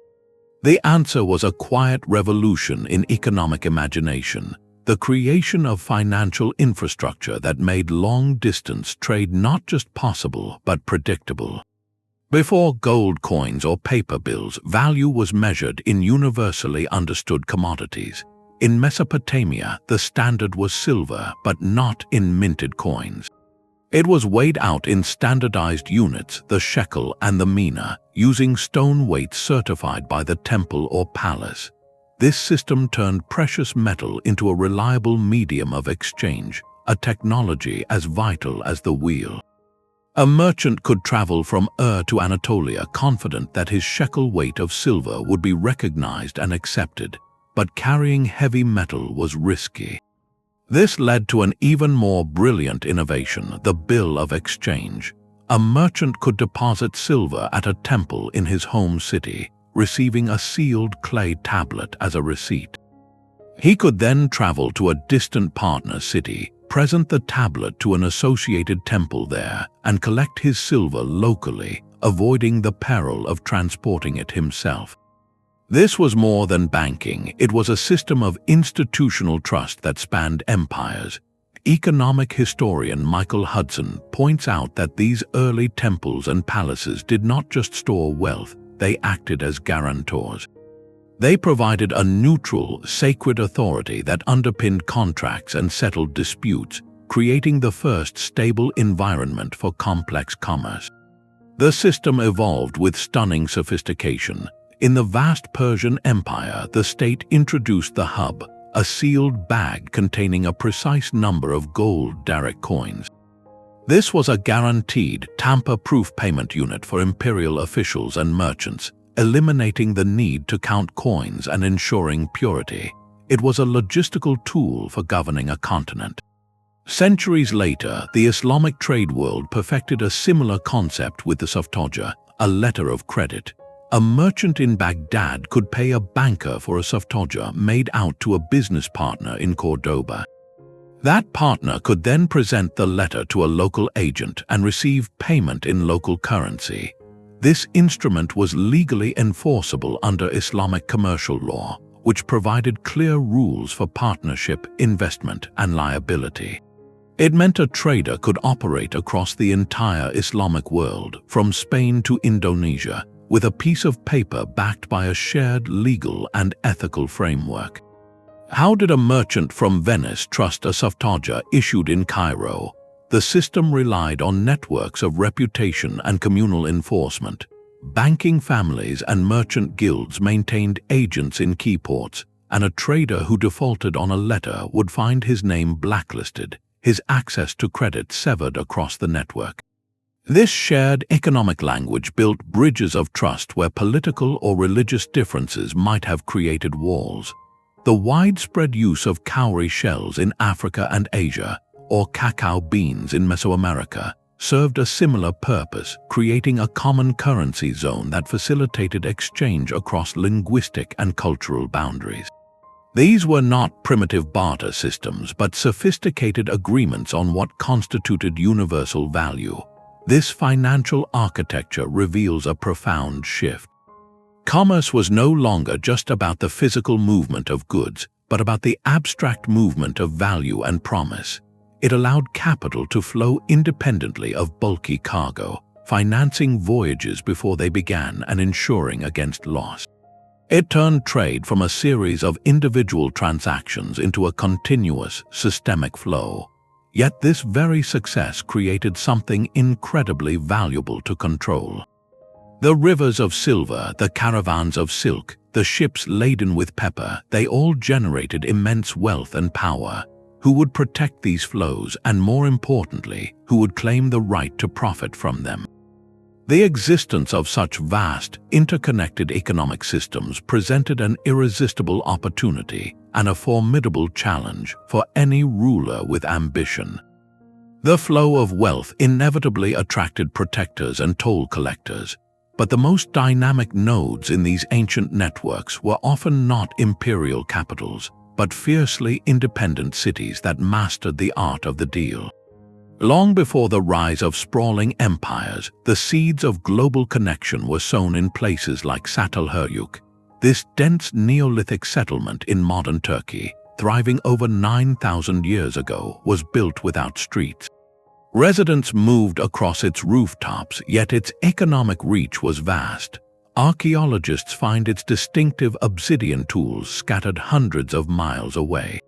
The answer was a quiet revolution in economic imagination, the creation of financial infrastructure that made long-distance trade not just possible but predictable. Before gold coins or paper bills, value was measured in universally understood commodities. In Mesopotamia, the standard was silver, but not in minted coins. It was weighed out in standardized units, the shekel and the mina, using stone weights certified by the temple or palace. This system turned precious metal into a reliable medium of exchange, a technology as vital as the wheel. A merchant could travel from Ur to Anatolia confident that his shekel weight of silver would be recognized and accepted, but carrying heavy metal was risky. This led to an even more brilliant innovation, the bill of exchange. A merchant could deposit silver at a temple in his home city, receiving a sealed clay tablet as a receipt. He could then travel to a distant partner city, present the tablet to an associated temple there, and collect his silver locally, avoiding the peril of transporting it himself. This was more than banking. It was a system of institutional trust that spanned empires. Economic historian Michael Hudson points out that these early temples and palaces did not just store wealth, they acted as guarantors. They provided a neutral, sacred authority that underpinned contracts and settled disputes, creating the first stable environment for complex commerce. The system evolved with stunning sophistication. In the vast Persian Empire, the state introduced the hub, a sealed bag containing a precise number of gold daric coins. This was a guaranteed, tamper-proof payment unit for imperial officials and merchants, eliminating the need to count coins and ensuring purity. It was a logistical tool for governing a continent. Centuries later, the Islamic trade world perfected a similar concept with the softoja, a letter of credit. A merchant in Baghdad could pay a banker for a softoja made out to a business partner in Cordoba. That partner could then present the letter to a local agent and receive payment in local currency. This instrument was legally enforceable under Islamic commercial law, which provided clear rules for partnership, investment, and liability. It meant a trader could operate across the entire Islamic world, from Spain to Indonesia, with a piece of paper backed by a shared legal and ethical framework. How did a merchant from Venice trust a softaja issued in Cairo? The system relied on networks of reputation and communal enforcement. Banking families and merchant guilds maintained agents in key ports, and a trader who defaulted on a letter would find his name blacklisted, his access to credit severed across the network. This shared economic language built bridges of trust where political or religious differences might have created walls. The widespread use of cowrie shells in Africa and Asia, or cacao beans in Mesoamerica, served a similar purpose, creating a common currency zone that facilitated exchange across linguistic and cultural boundaries. These were not primitive barter systems, but sophisticated agreements on what constituted universal value. This financial architecture reveals a profound shift. Commerce was no longer just about the physical movement of goods, but about the abstract movement of value and promise. It allowed capital to flow independently of bulky cargo, financing voyages before they began and ensuring against loss. It turned trade from a series of individual transactions into a continuous, systemic flow. Yet this very success created something incredibly valuable to control. The rivers of silver, the caravans of silk, the ships laden with pepper, they all generated immense wealth and power. Who would protect these flows and, more importantly, who would claim the right to profit from them? The existence of such vast, interconnected economic systems presented an irresistible opportunity and a formidable challenge for any ruler with ambition. The flow of wealth inevitably attracted protectors and toll collectors, but the most dynamic nodes in these ancient networks were often not imperial capitals, but fiercely independent cities that mastered the art of the deal. Long before the rise of sprawling empires, the seeds of global connection were sown in places like Çatalhöyük. This dense Neolithic settlement in modern Turkey, thriving over 9,000 years ago, was built without streets. Residents moved across its rooftops, yet its economic reach was vast. Archaeologists find its distinctive obsidian tools scattered hundreds of miles away.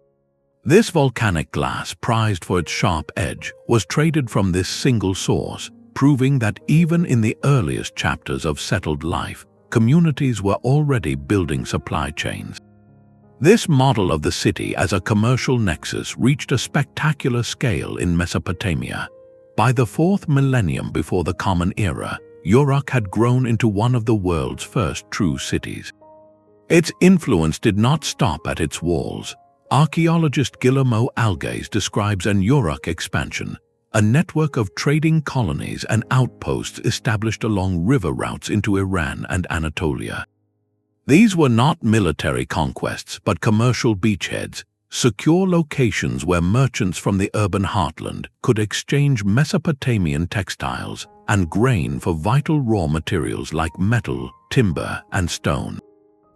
This volcanic glass, prized for its sharp edge, was traded from this single source, proving that even in the earliest chapters of settled life, communities were already building supply chains. This model of the city as a commercial nexus reached a spectacular scale in Mesopotamia. By the 4th millennium before the Common Era, Uruk had grown into one of the world's first true cities. Its influence did not stop at its walls. Archaeologist Guillermo Algés describes an Uruk expansion, a network of trading colonies and outposts established along river routes into Iran and Anatolia. These were not military conquests, but commercial beachheads, secure locations where merchants from the urban heartland could exchange Mesopotamian textiles and grain for vital raw materials like metal, timber, and stone.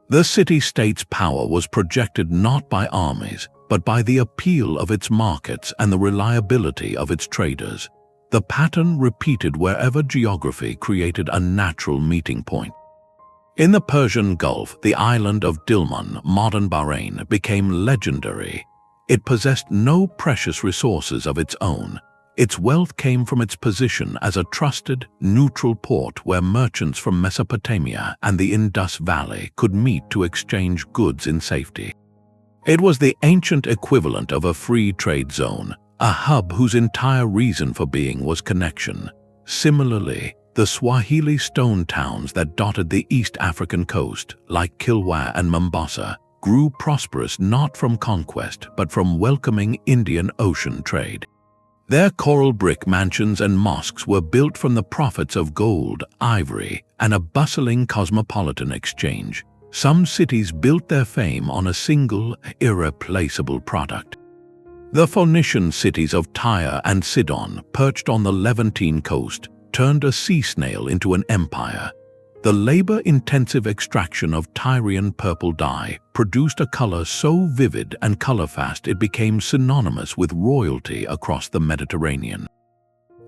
The city-state's power was projected not by armies, but by the appeal of its markets and the reliability of its traders. The pattern repeated wherever geography created a natural meeting point. In the Persian Gulf, the island of Dilmun, modern Bahrain, became legendary. It possessed no precious resources of its own. Its wealth came from its position as a trusted, neutral port where merchants from Mesopotamia and the Indus Valley could meet to exchange goods in safety. It was the ancient equivalent of a free trade zone, a hub whose entire reason for being was connection. Similarly, the Swahili stone towns that dotted the East African coast, like Kilwa and Mombasa, grew prosperous not from conquest but from welcoming Indian Ocean trade. Their coral brick mansions and mosques were built from the profits of gold, ivory, and a bustling cosmopolitan exchange. Some cities built their fame on a single, irreplaceable product. The Phoenician cities of Tyre and Sidon, perched on the Levantine coast, turned a sea snail into an empire. The labor-intensive extraction of Tyrian purple dye produced a color so vivid and color-fast it became synonymous with royalty across the Mediterranean.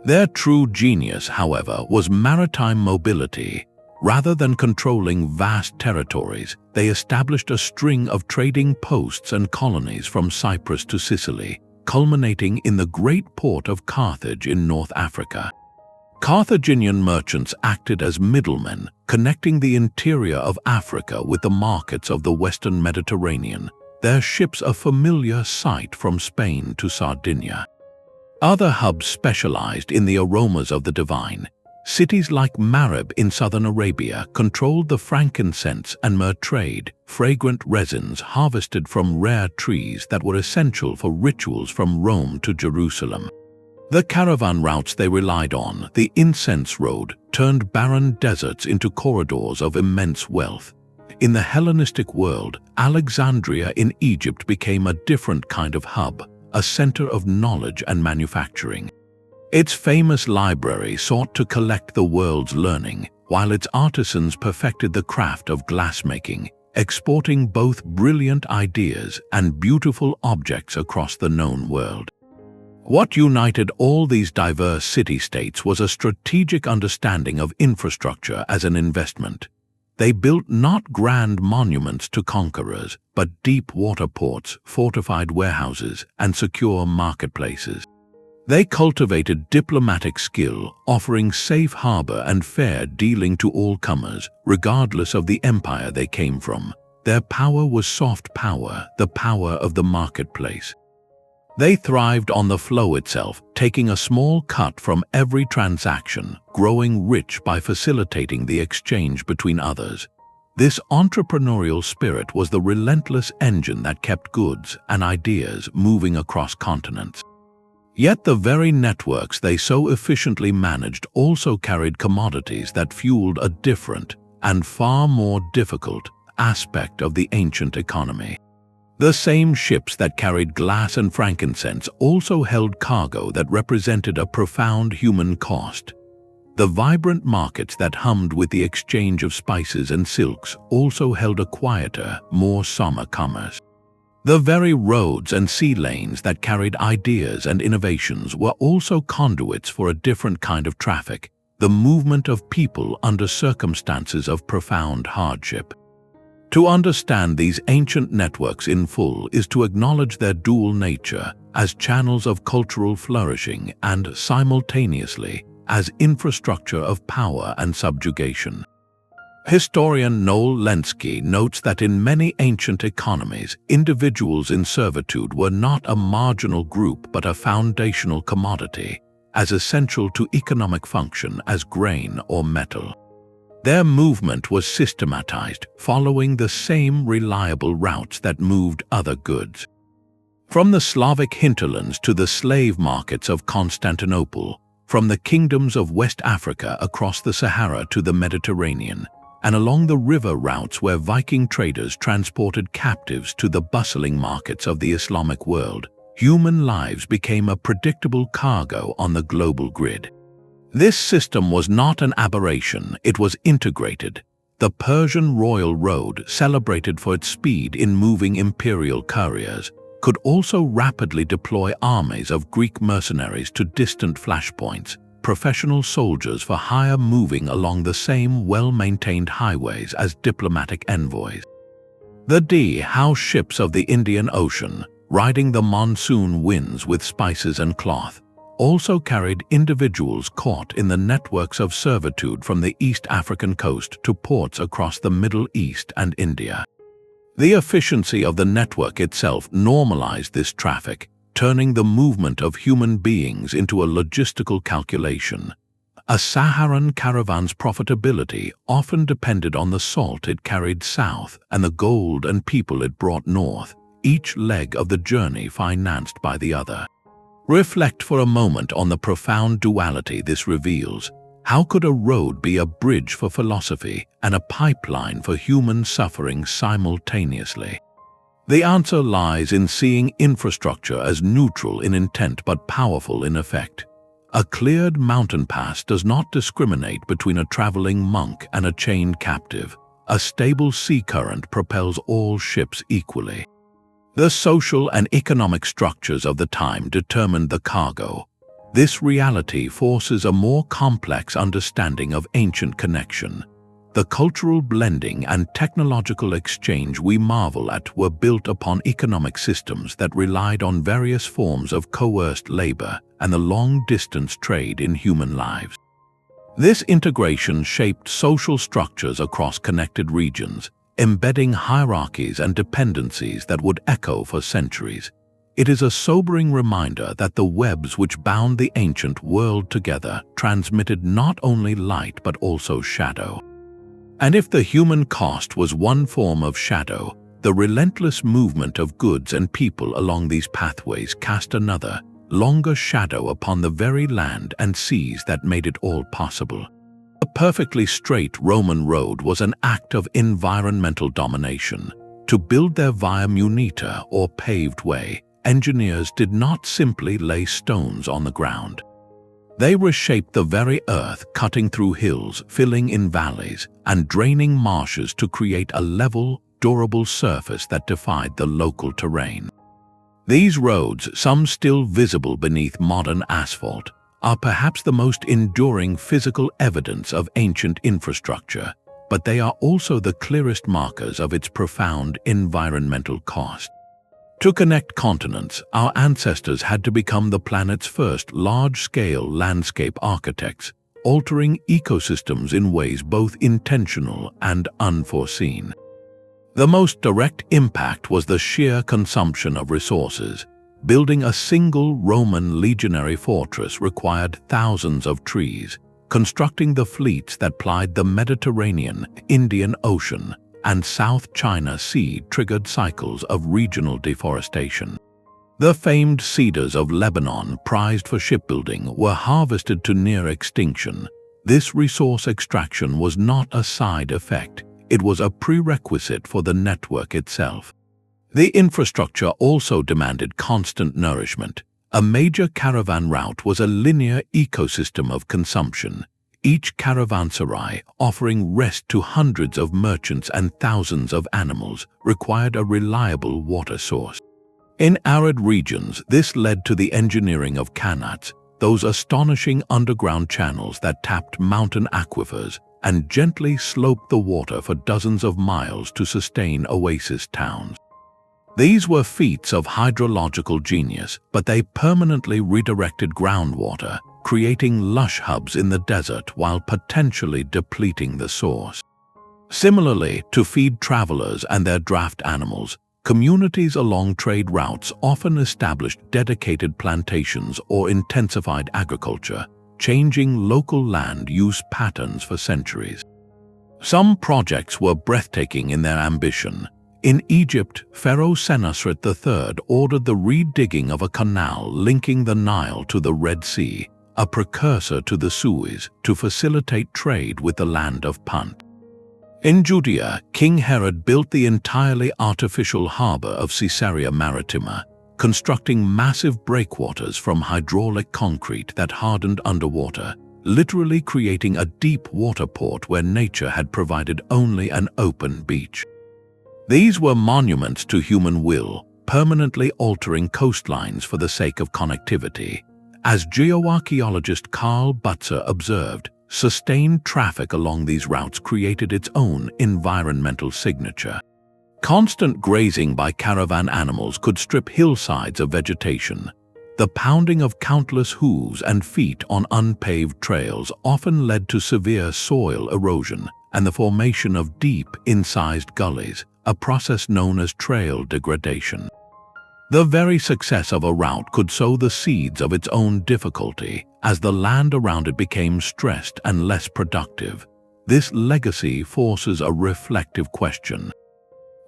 Their true genius, however, was maritime mobility. Rather than controlling vast territories, they established a string of trading posts and colonies from Cyprus to Sicily, culminating in the great port of Carthage in North Africa. Carthaginian merchants acted as middlemen, connecting the interior of Africa with the markets of the Western Mediterranean, their ships a familiar sight from Spain to Sardinia. Other hubs specialized in the aromas of the divine. Cities like Marib in southern Arabia controlled the frankincense and myrrh trade, fragrant resins harvested from rare trees that were essential for rituals from Rome to Jerusalem. The caravan routes they relied on, the incense road, turned barren deserts into corridors of immense wealth. In the Hellenistic world, Alexandria in Egypt became a different kind of hub, a center of knowledge and manufacturing. Its famous library sought to collect the world's learning, while its artisans perfected the craft of glassmaking, exporting both brilliant ideas and beautiful objects across the known world. What united all these diverse city-states was a strategic understanding of infrastructure as an investment. They built not grand monuments to conquerors, but deep water ports, fortified warehouses, and secure marketplaces. They cultivated diplomatic skill, offering safe harbor and fair dealing to all comers, regardless of the empire they came from. Their power was soft power, the power of the marketplace. They thrived on the flow itself, taking a small cut from every transaction, growing rich by facilitating the exchange between others. This entrepreneurial spirit was the relentless engine that kept goods and ideas moving across continents. Yet the very networks they so efficiently managed also carried commodities that fueled a different and far more difficult aspect of the ancient economy. The same ships that carried glass and frankincense also held cargo that represented a profound human cost. The vibrant markets that hummed with the exchange of spices and silks also held a quieter, more somber commerce. The very roads and sea lanes that carried ideas and innovations were also conduits for a different kind of traffic, the movement of people under circumstances of profound hardship. To understand these ancient networks in full is to acknowledge their dual nature as channels of cultural flourishing and, simultaneously, as infrastructure of power and subjugation. Historian Noel Lenski notes that in many ancient economies, individuals in servitude were not a marginal group but a foundational commodity, as essential to economic function as grain or metal. Their movement was systematized, following the same reliable routes that moved other goods. From the Slavic hinterlands to the slave markets of Constantinople, from the kingdoms of West Africa across the Sahara to the Mediterranean, and along the river routes where Viking traders transported captives to the bustling markets of the Islamic world, human lives became a predictable cargo on the global grid. This system was not an aberration, it was integrated. The Persian royal road, celebrated for its speed in moving imperial couriers, could also rapidly deploy armies of Greek mercenaries to distant flashpoints, professional soldiers for hire moving along the same well-maintained highways as diplomatic envoys. The house ships of the Indian Ocean, riding the monsoon winds with spices and cloth, also carried individuals caught in the networks of servitude from the East African coast to ports across the Middle East and India. The efficiency of the network itself normalized this traffic, turning the movement of human beings into a logistical calculation. A Saharan caravan's profitability often depended on the salt it carried south and the gold and people it brought north, each leg of the journey financed by the other. Reflect for a moment on the profound duality this reveals. How could a road be a bridge for philosophy and a pipeline for human suffering simultaneously? The answer lies in seeing infrastructure as neutral in intent but powerful in effect. A cleared mountain pass does not discriminate between a traveling monk and a chained captive. A stable sea current propels all ships equally. The social and economic structures of the time determined the cargo. This reality forces a more complex understanding of ancient connection. the cultural blending and technological exchange we marvel at were built upon economic systems that relied on various forms of coerced labor and the long-distance trade in human lives. This integration shaped social structures across connected regions, embedding hierarchies and dependencies that would echo for centuries. It is a sobering reminder that the webs which bound the ancient world together transmitted not only light but also shadow. And if the human cost was one form of shadow, the relentless movement of goods and people along these pathways cast another, longer shadow upon the very land and seas that made it all possible. A perfectly straight Roman road was an act of environmental domination. To build their via munita or paved way, engineers did not simply lay stones on the ground. They reshaped the very earth, cutting through hills, filling in valleys, and draining marshes to create a level, durable surface that defied the local terrain. These roads, some still visible beneath modern asphalt, are perhaps the most enduring physical evidence of ancient infrastructure, but they are also the clearest markers of its profound environmental cost. To connect continents, our ancestors had to become the planet's first large-scale landscape architects, altering ecosystems in ways both intentional and unforeseen. The most direct impact was the sheer consumption of resources. Building a single Roman legionary fortress required thousands of trees. Constructing the fleets that plied the Mediterranean, Indian Ocean, and South China Sea triggered cycles of regional deforestation. The famed cedars of Lebanon, prized for shipbuilding, were harvested to near extinction. This resource extraction was not a side effect, it was a prerequisite for the network itself. The infrastructure also demanded constant nourishment. A major caravan route was a linear ecosystem of consumption. Each caravanserai, offering rest to hundreds of merchants and thousands of animals, required a reliable water source. In arid regions, this led to the engineering of canals, those astonishing underground channels that tapped mountain aquifers and gently sloped the water for dozens of miles to sustain oasis towns. These were feats of hydrological genius, but they permanently redirected groundwater, creating lush hubs in the desert while potentially depleting the source. Similarly, to feed travelers and their draft animals, communities along trade routes often established dedicated plantations or intensified agriculture, changing local land use patterns for centuries. Some projects were breathtaking in their ambition. In Egypt, Pharaoh Senusret III ordered the redigging of a canal linking the Nile to the Red Sea, a precursor to the Suez, to facilitate trade with the land of Punt. In Judea, King Herod built the entirely artificial harbor of Caesarea Maritima, constructing massive breakwaters from hydraulic concrete that hardened underwater, literally creating a deep water port where nature had provided only an open beach. These were monuments to human will, permanently altering coastlines for the sake of connectivity. As geoarchaeologist Carl Butzer observed, sustained traffic along these routes created its own environmental signature. Constant grazing by caravan animals could strip hillsides of vegetation. The pounding of countless hooves and feet on unpaved trails often led to severe soil erosion and the formation of deep, incised gullies, a process known as trail degradation. The very success of a route could sow the seeds of its own difficulty as the land around it became stressed and less productive. This legacy forces a reflective question.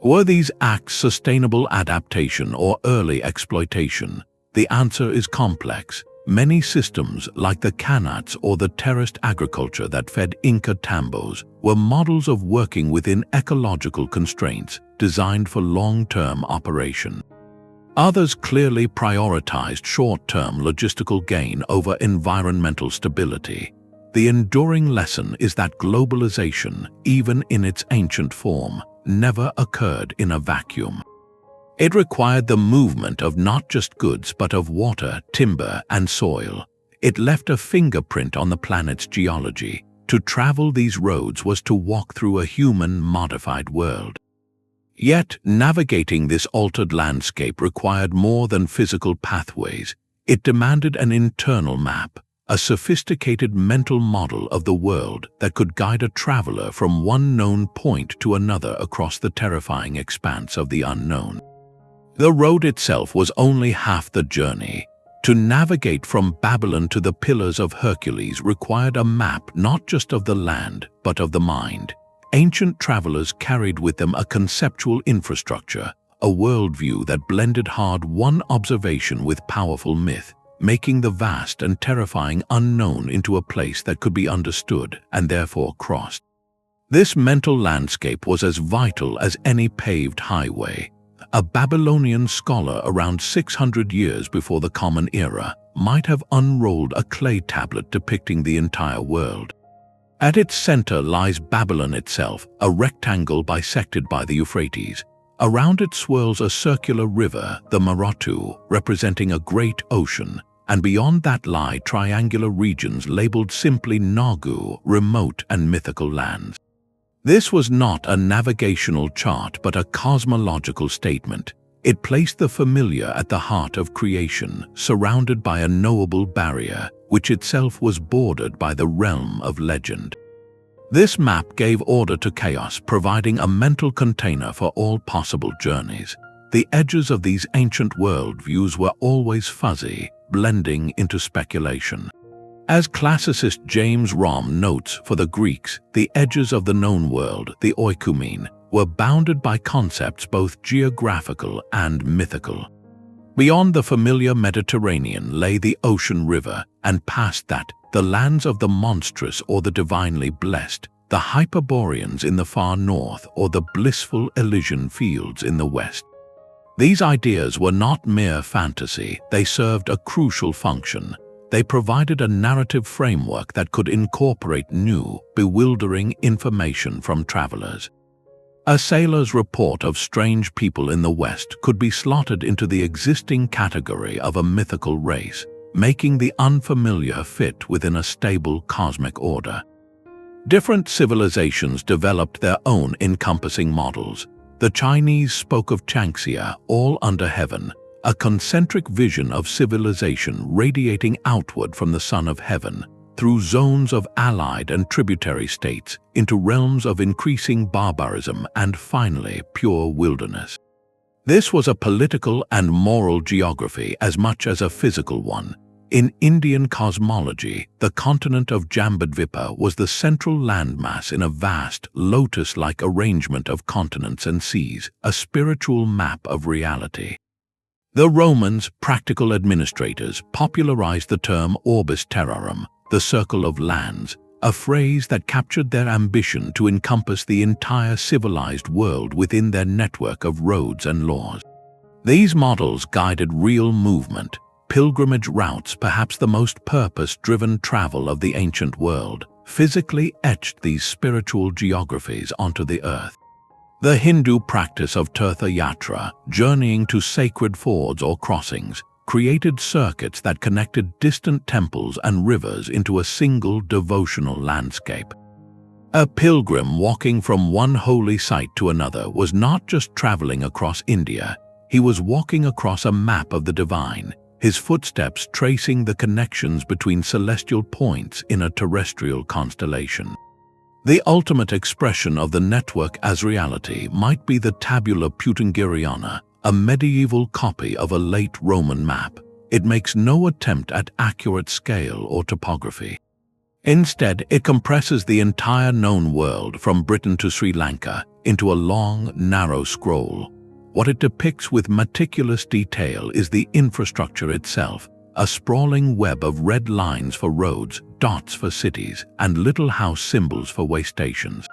Were these acts sustainable adaptation or early exploitation? The answer is complex. Many systems, like the canals or the terraced agriculture that fed Inca tambos, were models of working within ecological constraints designed for long-term operation. Others clearly prioritized short-term logistical gain over environmental stability. The enduring lesson is that globalization, even in its ancient form, never occurred in a vacuum. It required the movement of not just goods but of water, timber, and soil. It left a fingerprint on the planet's geology, To travel these roads was to walk through a human-modified world. Yet, navigating this altered landscape required more than physical pathways. It demanded an internal map, a sophisticated mental model of the world that could guide a traveler from one known point to another across the terrifying expanse of the unknown. The road itself was only half the journey. To navigate from Babylon to the Pillars of Hercules required a map not just of the land, but of the mind. Ancient travelers carried with them a conceptual infrastructure, a worldview that blended hard-won observation with powerful myth, making the vast and terrifying unknown into a place that could be understood and therefore crossed. This mental landscape was as vital as any paved highway. A Babylonian scholar around 600 years before the Common Era might have unrolled a clay tablet depicting the entire world. At its center lies Babylon itself, a rectangle bisected by the Euphrates. Around it swirls a circular river, the Maratu, representing a great ocean, and beyond that lie triangular regions labeled simply Nagu, remote and mythical lands. This was not a navigational chart but a cosmological statement. It placed the familiar at the heart of creation, surrounded by a knowable barrier, which itself was bordered by the realm of legend. This map gave order to chaos, providing a mental container for all possible journeys. The edges of these ancient worldviews were always fuzzy, blending into speculation. As classicist James Romm notes, for the Greeks, the edges of the known world, the oikoumene, were bounded by concepts both geographical and mythical. Beyond the familiar Mediterranean lay the ocean river, and past that, the lands of the monstrous or the divinely blessed, the Hyperboreans in the far north or the blissful Elysian fields in the west. These ideas were not mere fantasy, they served a crucial function. They provided a narrative framework that could incorporate new, bewildering information from travelers. A sailor's report of strange people in the West could be slotted into the existing category of a mythical race, making the unfamiliar fit within a stable cosmic order. Different civilizations developed their own encompassing models. The Chinese spoke of Changxia, all under heaven, a concentric vision of civilization radiating outward from the sun of heaven, through zones of allied and tributary states, into realms of increasing barbarism and finally pure wilderness. This was a political and moral geography as much as a physical one. In Indian cosmology, the continent of Jambudvipa was the central landmass in a vast, lotus-like arrangement of continents and seas, a spiritual map of reality. The Romans, practical administrators, popularized the term orbis terrarum, the circle of lands, a phrase that captured their ambition to encompass the entire civilized world within their network of roads and laws. These models guided real movement, pilgrimage routes, perhaps the most purpose-driven travel of the ancient world, physically etched these spiritual geographies onto the earth. The Hindu practice of Tirtha Yatra, journeying to sacred fords or crossings, created circuits that connected distant temples and rivers into a single devotional landscape. A pilgrim walking from one holy site to another was not just traveling across India, he was walking across a map of the divine, his footsteps tracing the connections between celestial points in a terrestrial constellation. The ultimate expression of the network as reality might be the Tabula Peutingeriana, a medieval copy of a late Roman map. It makes no attempt at accurate scale or topography. Instead, it compresses the entire known world from Britain to Sri Lanka into a long, narrow scroll. What it depicts with meticulous detail is the infrastructure itself, a sprawling web of red lines for roads, dots for cities, and little house symbols for way stations.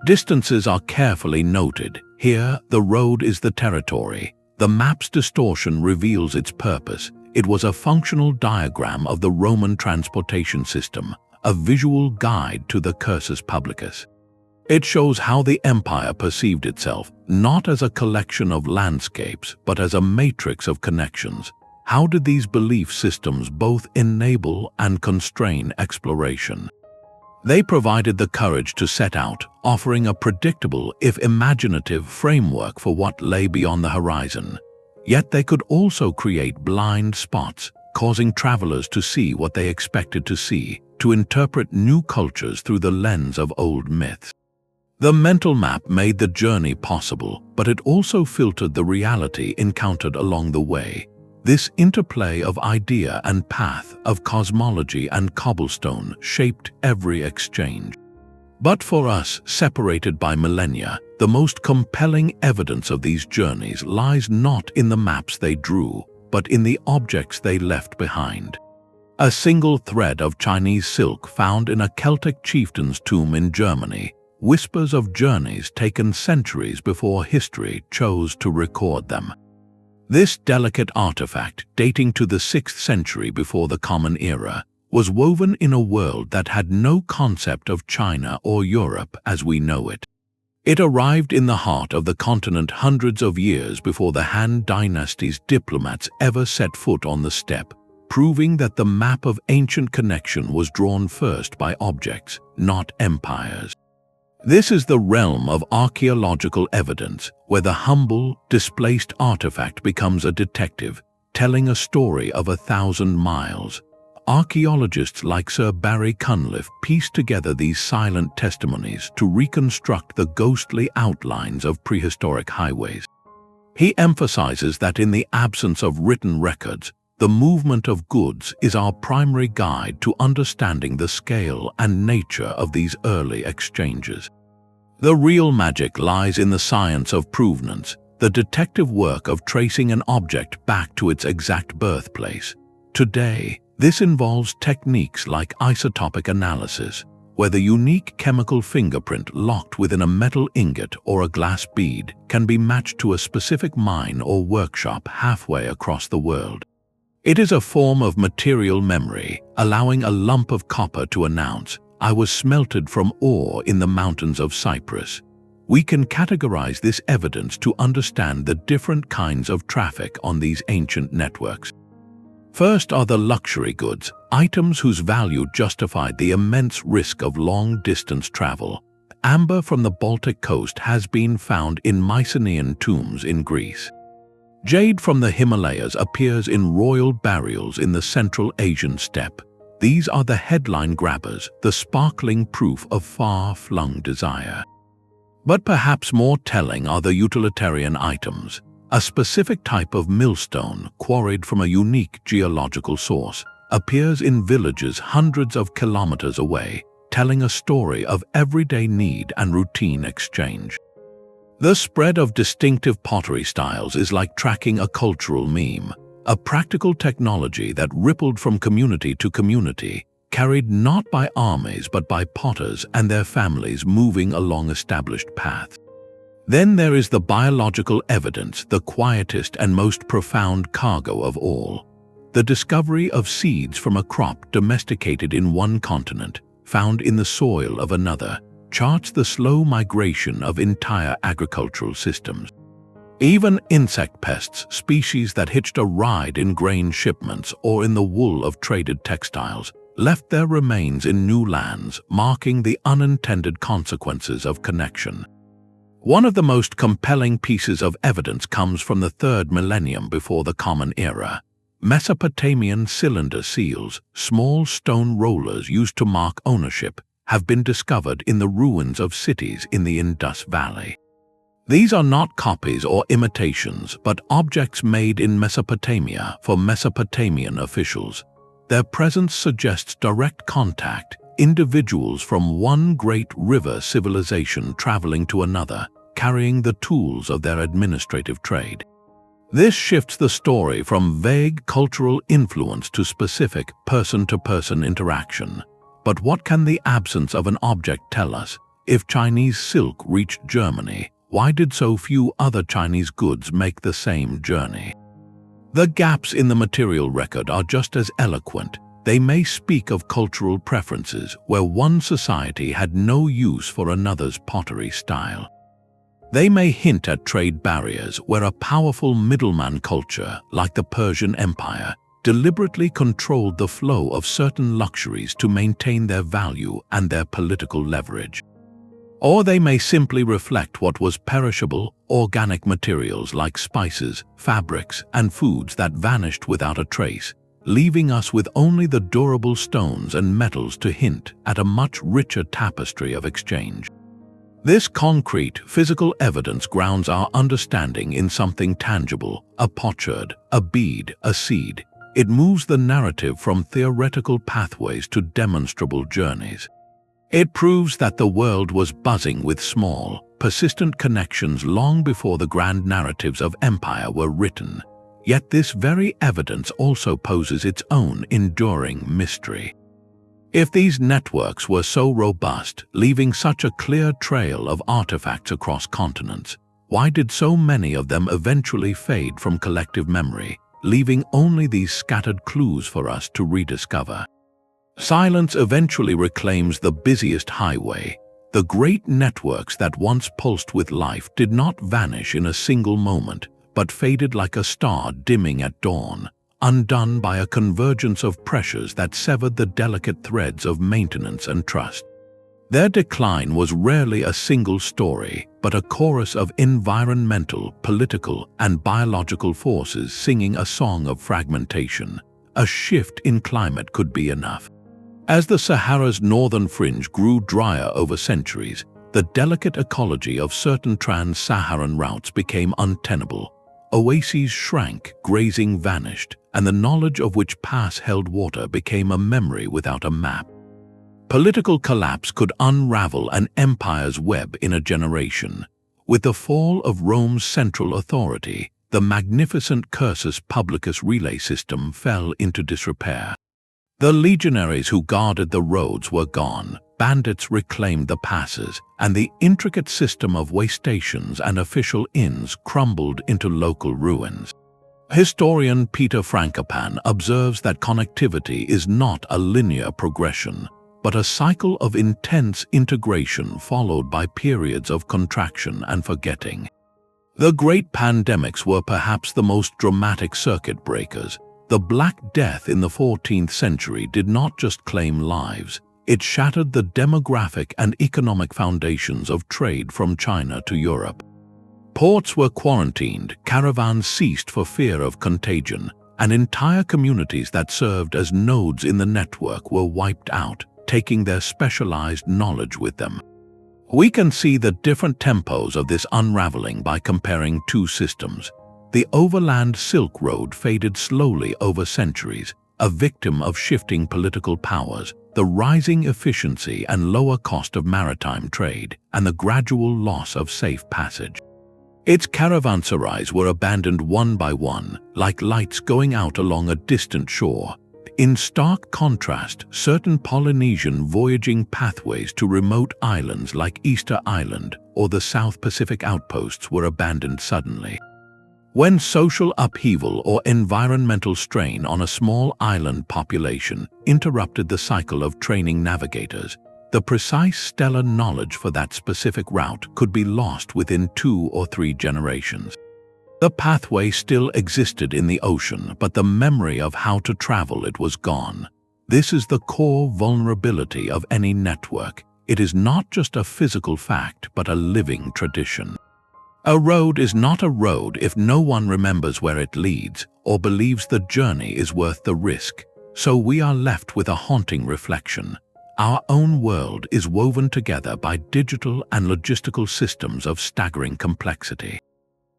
Distances are carefully noted. Here, the road is the territory. The map's distortion reveals its purpose. It was a functional diagram of the Roman transportation system, a visual guide to the cursus publicus. It shows how the empire perceived itself, not as a collection of landscapes, but as a matrix of connections. How did these belief systems both enable and constrain exploration? They provided the courage to set out, offering a predictable, if imaginative, framework for what lay beyond the horizon. Yet they could also create blind spots, causing travelers to see what they expected to see, to interpret new cultures through the lens of old myths. The mental map made the journey possible, but it also filtered the reality encountered along the way. This interplay of idea and path, of cosmology and cobblestone, shaped every exchange. But for us, separated by millennia, the most compelling evidence of these journeys lies not in the maps they drew, but in the objects they left behind. A single thread of Chinese silk found in a Celtic chieftain's tomb in Germany whispers of journeys taken centuries before history chose to record them. This delicate artifact, dating to the 6th century before the Common Era, was woven in a world that had no concept of China or Europe as we know it. It arrived in the heart of the continent hundreds of years before the Han Dynasty's diplomats ever set foot on the steppe, proving that the map of ancient connection was drawn first by objects, not empires. This is the realm of archaeological evidence, where the humble, displaced artifact becomes a detective, telling a story of 1,000 miles. Archaeologists like Sir Barry Cunliffe piece together these silent testimonies to reconstruct the ghostly outlines of prehistoric highways. He emphasizes that in the absence of written records, the movement of goods is our primary guide to understanding the scale and nature of these early exchanges. The real magic lies in the science of provenance, the detective work of tracing an object back to its exact birthplace. Today, this involves techniques like isotopic analysis, where the unique chemical fingerprint locked within a metal ingot or a glass bead can be matched to a specific mine or workshop halfway across the world. It is a form of material memory, allowing a lump of copper to announce, "I was smelted from ore in the mountains of Cyprus." We can categorize this evidence to understand the different kinds of traffic on these ancient networks. First are the luxury goods, items whose value justified the immense risk of long-distance travel. Amber from the Baltic coast has been found in Mycenaean tombs in Greece. Jade from the Himalayas appears in royal burials in the Central Asian steppe. These are the headline grabbers, the sparkling proof of far-flung desire. But perhaps more telling are the utilitarian items. A specific type of millstone, quarried from a unique geological source, appears in villages hundreds of kilometers away, telling a story of everyday need and routine exchange. The spread of distinctive pottery styles is like tracking a cultural meme, a practical technology that rippled from community to community, carried not by armies but by potters and their families moving along established paths. Then there is the biological evidence, the quietest and most profound cargo of all. The discovery of seeds from a crop domesticated in one continent, found in the soil of another, charts the slow migration of entire agricultural systems. Even insect pests, species that hitched a ride in grain shipments or in the wool of traded textiles, left their remains in new lands, marking the unintended consequences of connection. One of the most compelling pieces of evidence comes from the 3rd millennium before the Common Era. Mesopotamian cylinder seals, small stone rollers used to mark ownership, have been discovered in the ruins of cities in the Indus Valley. These are not copies or imitations, but objects made in Mesopotamia for Mesopotamian officials. Their presence suggests direct contact, individuals from one great river civilization traveling to another, carrying the tools of their administrative trade. This shifts the story from vague cultural influence to specific person-to-person interaction. But what can the absence of an object tell us? If Chinese silk reached Germany, why did so few other Chinese goods make the same journey? The gaps in the material record are just as eloquent. They may speak of cultural preferences where one society had no use for another's pottery style. They may hint at trade barriers where a powerful middleman culture, like the Persian Empire, deliberately controlled the flow of certain luxuries to maintain their value and their political leverage. Or they may simply reflect what was perishable, organic materials like spices, fabrics, and foods that vanished without a trace, leaving us with only the durable stones and metals to hint at a much richer tapestry of exchange. This concrete, physical evidence grounds our understanding in something tangible, a potsherd, a bead, a seed. It moves the narrative from theoretical pathways to demonstrable journeys. It proves that the world was buzzing with small, persistent connections long before the grand narratives of empire were written. Yet this very evidence also poses its own enduring mystery. If these networks were so robust, leaving such a clear trail of artifacts across continents, why did so many of them eventually fade from collective memory, leaving only these scattered clues for us to rediscover? Silence eventually reclaims the busiest highway. The great networks that once pulsed with life did not vanish in a single moment, but faded like a star dimming at dawn, undone by a convergence of pressures that severed the delicate threads of maintenance and trust. Their decline was rarely a single story, but a chorus of environmental, political, and biological forces singing a song of fragmentation. A shift in climate could be enough. As the Sahara's northern fringe grew drier over centuries, the delicate ecology of certain Trans-Saharan routes became untenable. Oases shrank, grazing vanished, and the knowledge of which pass held water became a memory without a map. Political collapse could unravel an empire's web in a generation. With the fall of Rome's central authority, the magnificent cursus publicus relay system fell into disrepair. The legionaries who guarded the roads were gone, bandits reclaimed the passes, and the intricate system of way stations and official inns crumbled into local ruins. Historian Peter Frankopan observes that connectivity is not a linear progression, but a cycle of intense integration followed by periods of contraction and forgetting. The great pandemics were perhaps the most dramatic circuit breakers. The Black Death in the 14th century did not just claim lives, it shattered the demographic and economic foundations of trade from China to Europe. Ports were quarantined, caravans ceased for fear of contagion, and entire communities that served as nodes in the network were wiped out, taking their specialized knowledge with them. We can see the different tempos of this unraveling by comparing two systems. The overland Silk Road faded slowly over centuries, a victim of shifting political powers, the rising efficiency and lower cost of maritime trade, and the gradual loss of safe passage. Its caravanserais were abandoned one by one, like lights going out along a distant shore. In stark contrast, certain Polynesian voyaging pathways to remote islands like Easter Island or the South Pacific outposts were abandoned suddenly. When social upheaval or environmental strain on a small island population interrupted the cycle of training navigators, the precise stellar knowledge for that specific route could be lost within 2 or 3 generations. The pathway still existed in the ocean, but the memory of how to travel it was gone. This is the core vulnerability of any network. It is not just a physical fact, but a living tradition. A road is not a road if no one remembers where it leads or believes the journey is worth the risk. So we are left with a haunting reflection. Our own world is woven together by digital and logistical systems of staggering complexity.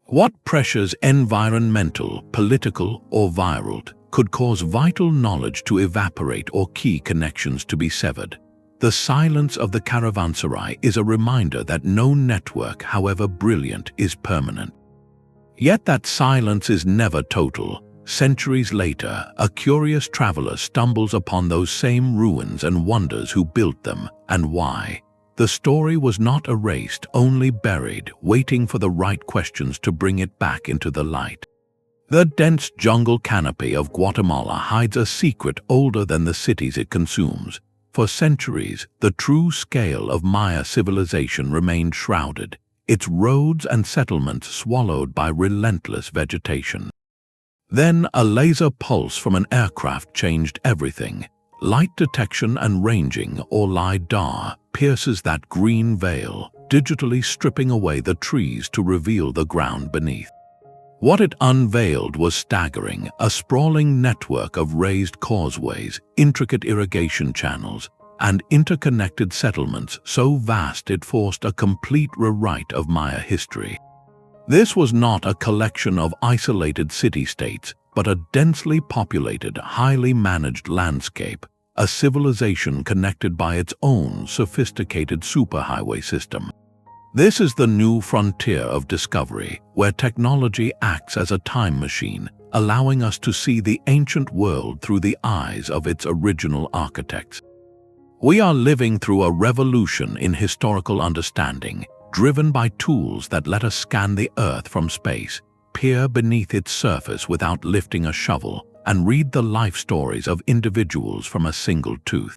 What pressures, environmental, political, or viral, could cause vital knowledge to evaporate or key connections to be severed? The silence of the caravanserai is a reminder that no network, however brilliant, is permanent. Yet that silence is never total. Centuries later, a curious traveler stumbles upon those same ruins and wonders who built them and why. The story was not erased, only buried, waiting for the right questions to bring it back into the light. The dense jungle canopy of Guatemala hides a secret older than the cities it consumes. For centuries, the true scale of Maya civilization remained shrouded, its roads and settlements swallowed by relentless vegetation. Then a laser pulse from an aircraft changed everything. Light detection and ranging, or LiDAR, pierces that green veil, digitally stripping away the trees to reveal the ground beneath. What it unveiled was staggering: a sprawling network of raised causeways, intricate irrigation channels, and interconnected settlements so vast it forced a complete rewrite of Maya history. This was not a collection of isolated city-states, but a densely populated, highly managed landscape, a civilization connected by its own sophisticated superhighway system. This is the new frontier of discovery, where technology acts as a time machine, allowing us to see the ancient world through the eyes of its original architects. We are living through a revolution in historical understanding, driven by tools that let us scan the Earth from space, peer beneath its surface without lifting a shovel, and read the life stories of individuals from a single tooth.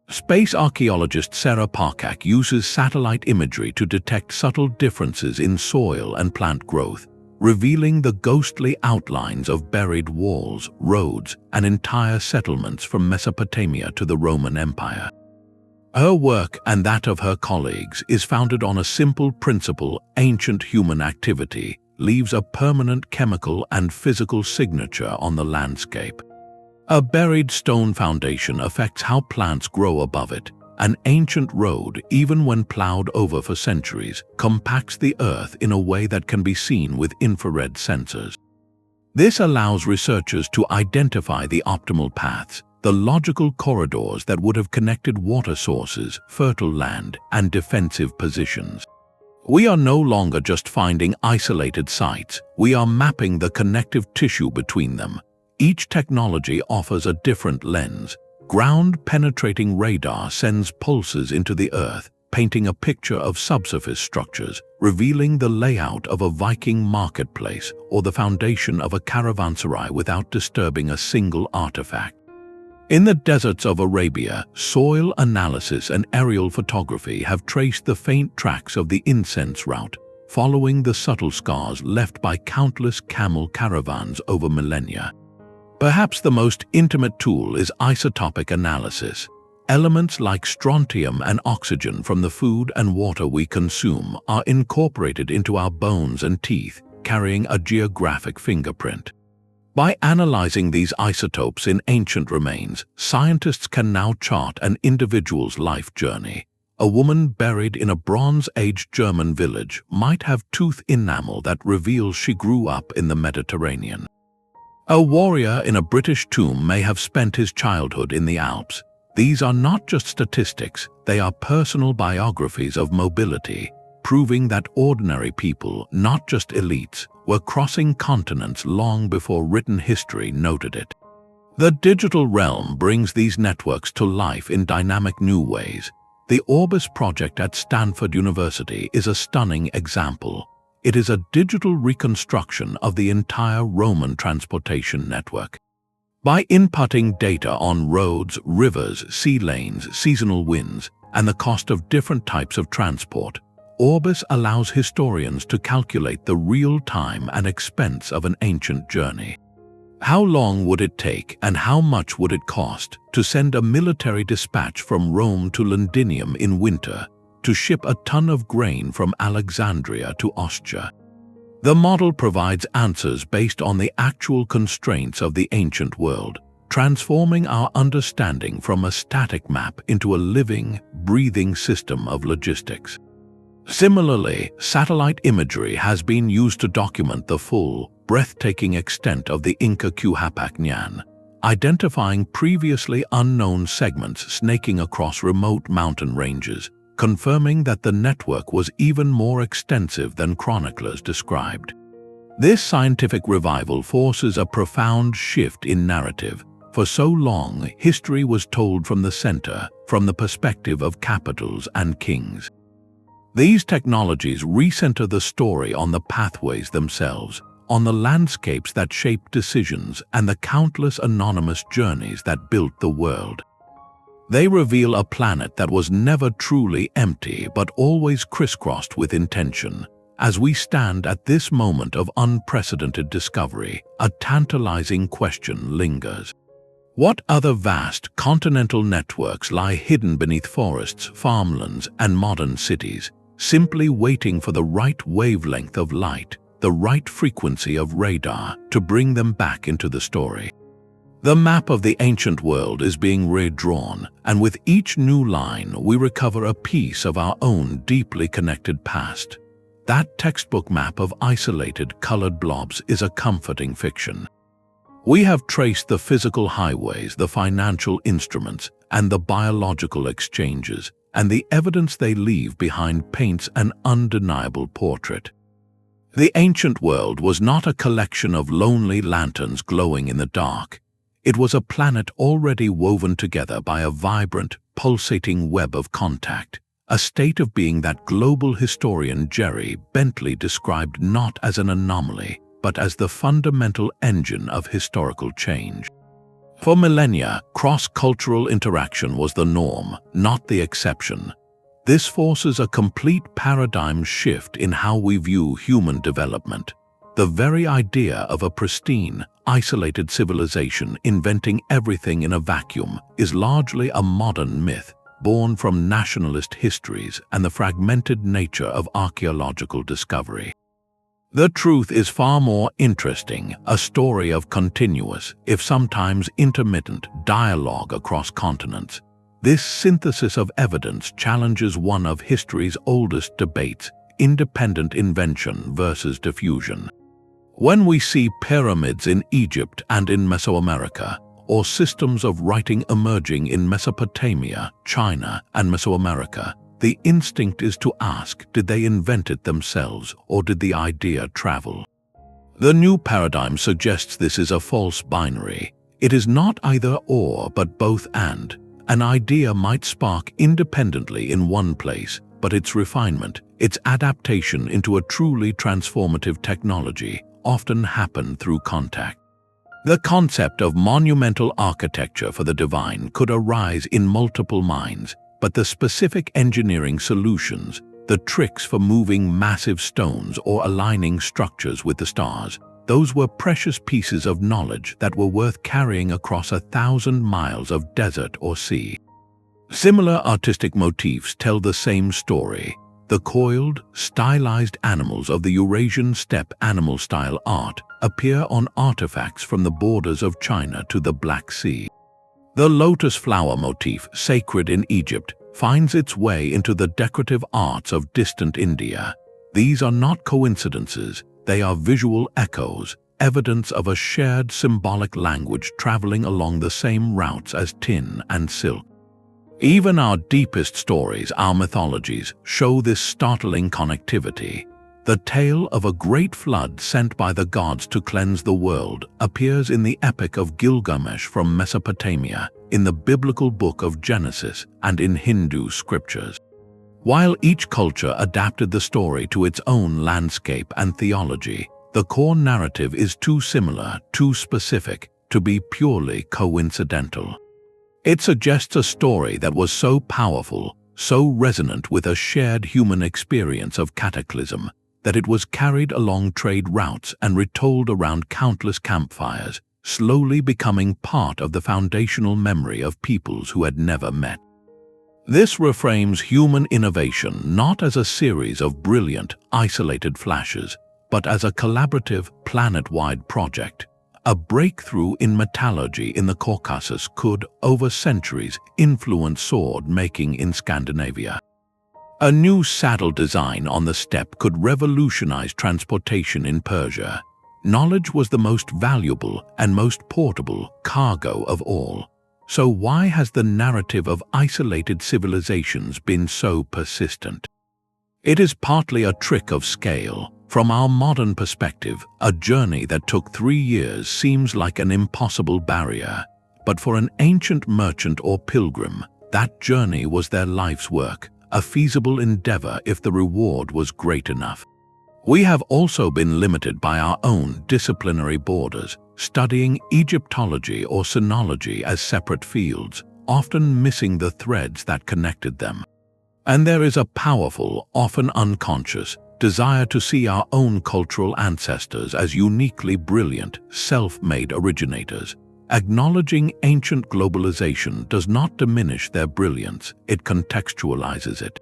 Space archaeologist Qhapaq uses satellite imagery to detect subtle differences in soil and plant growth, revealing the ghostly outlines of buried walls, roads, and entire settlements from Mesopotamia to the Roman Empire. Her work, and that of her colleagues, is founded on a simple principle: ancient human activity leaves a permanent chemical and physical signature on the landscape. A buried stone foundation affects how plants grow above it. An ancient road, even when plowed over for centuries, compacts the earth in a way that can be seen with infrared sensors. This allows researchers to identify the optimal paths, the logical corridors that would have connected water sources, fertile land, and defensive positions. We are no longer just finding isolated sites, we are mapping the connective tissue between them. Each technology offers a different lens. Ground-penetrating radar sends pulses into the earth, painting a picture of subsurface structures, revealing the layout of a Viking marketplace or the foundation of a caravanserai without disturbing a single artifact. In the deserts of Arabia, soil analysis and aerial photography have traced the faint tracks of the incense route, following the subtle scars left by countless camel caravans over millennia. Perhaps the most intimate tool is isotopic analysis. Elements like strontium and oxygen from the food and water we consume are incorporated into our bones and teeth, carrying a geographic fingerprint. By analyzing these isotopes in ancient remains, scientists can now chart an individual's life journey. A woman buried in a Bronze Age German village might have tooth enamel that reveals she grew up in the Mediterranean. A warrior in a British tomb may have spent his childhood in the Alps. These are not just statistics, they are personal biographies of mobility, proving that ordinary people, not just elites, were crossing continents long before written history noted it. The digital realm brings these networks to life in dynamic new ways. The Orbis project at Stanford University is a stunning example. It is a digital reconstruction of the entire Roman transportation network. By inputting data on roads, rivers, sea lanes, seasonal winds, and the cost of different types of transport, Orbis allows historians to calculate the real time and expense of an ancient journey. How long would it take and how much would it cost to send a military dispatch from Rome to Londinium in winter, to ship a ton of grain from Alexandria to Ostia? The model provides answers based on the actual constraints of the ancient world, transforming our understanding from a static map into a living, breathing system of logistics. Similarly, satellite imagery has been used to document the full, breathtaking extent of the Inca Qhapaq, identifying previously unknown segments snaking across remote mountain ranges, confirming that the network was even more extensive than chroniclers described. This scientific revival forces a profound shift in narrative. For so long, history was told from the center, from the perspective of capitals and kings. These technologies recenter the story on the pathways themselves, on the landscapes that shaped decisions and the countless anonymous journeys that built the world. They reveal a planet that was never truly empty but always crisscrossed with intention, As we stand at this moment of unprecedented discovery, a tantalizing question lingers. What other vast continental networks lie hidden beneath forests, farmlands, and modern cities, simply waiting for the right wavelength of light, the right frequency of radar to bring them back into the story? The map of the ancient world is being redrawn, and with each new line we recover a piece of our own deeply connected past. That textbook map of isolated, colored blobs is a comforting fiction. We have traced the physical highways, the financial instruments, and the biological exchanges, and the evidence they leave behind paints an undeniable portrait. The ancient world was not a collection of lonely lanterns glowing in the dark. It was a planet already woven together by a vibrant, pulsating web of contact, a state of being that global historian Jerry Bentley described not as an anomaly, but as the fundamental engine of historical change. For millennia, cross-cultural interaction was the norm, not the exception. This forces a complete paradigm shift in how we view human development. The very idea of a pristine, isolated civilization inventing everything in a vacuum is largely a modern myth, born from nationalist histories and the fragmented nature of archaeological discovery. The truth is far more interesting, a story of continuous, if sometimes intermittent, dialogue across continents. This synthesis of evidence challenges one of history's oldest debates: independent invention versus diffusion. When we see pyramids in Egypt and in Mesoamerica, or systems of writing emerging in Mesopotamia, China, and Mesoamerica, the instinct is to ask, did they invent it themselves, or did the idea travel? The new paradigm suggests this is a false binary. It is not either or, but both and. An idea might spark independently in one place, but its refinement, its adaptation into a truly transformative technology, often happen through contact. The concept of monumental architecture for the divine could arise in multiple minds, but the specific engineering solutions, the tricks for moving massive stones or aligning structures with the stars, those were precious pieces of knowledge that were worth carrying across 1,000 miles of desert or sea. Similar artistic motifs tell the same story. The coiled, stylized animals of the Eurasian steppe animal-style art appear on artifacts from the borders of China to the Black Sea. The lotus flower motif, sacred in Egypt, finds its way into the decorative arts of distant India. These are not coincidences, they are visual echoes, evidence of a shared symbolic language traveling along the same routes as tin and silk. Even our deepest stories, our mythologies, show this startling connectivity. The tale of a great flood sent by the gods to cleanse the world appears in the Epic of Gilgamesh from Mesopotamia, in the biblical book of Genesis, and in Hindu scriptures. While each culture adapted the story to its own landscape and theology, the core narrative is too similar, too specific, to be purely coincidental. It suggests a story that was so powerful, so resonant with a shared human experience of cataclysm, that it was carried along trade routes and retold around countless campfires, slowly becoming part of the foundational memory of peoples who had never met. This reframes human innovation not as a series of brilliant, isolated flashes, but as a collaborative, planet-wide project. A breakthrough in metallurgy in the Caucasus could, over centuries, influence sword-making in Scandinavia. A new saddle design on the steppe could revolutionize transportation in Persia. Knowledge was the most valuable and most portable cargo of all. So why has the narrative of isolated civilizations been so persistent? It is partly a trick of scale. From our modern perspective, a journey that took 3 years seems like an impossible barrier. But for an ancient merchant or pilgrim, that journey was their life's work, a feasible endeavor if the reward was great enough. We have also been limited by our own disciplinary borders, studying Egyptology or sinology as separate fields, often missing the threads that connected them. And there is a powerful, often unconscious, desire to see our own cultural ancestors as uniquely brilliant, self-made originators. Acknowledging ancient globalization does not diminish their brilliance, it contextualizes it.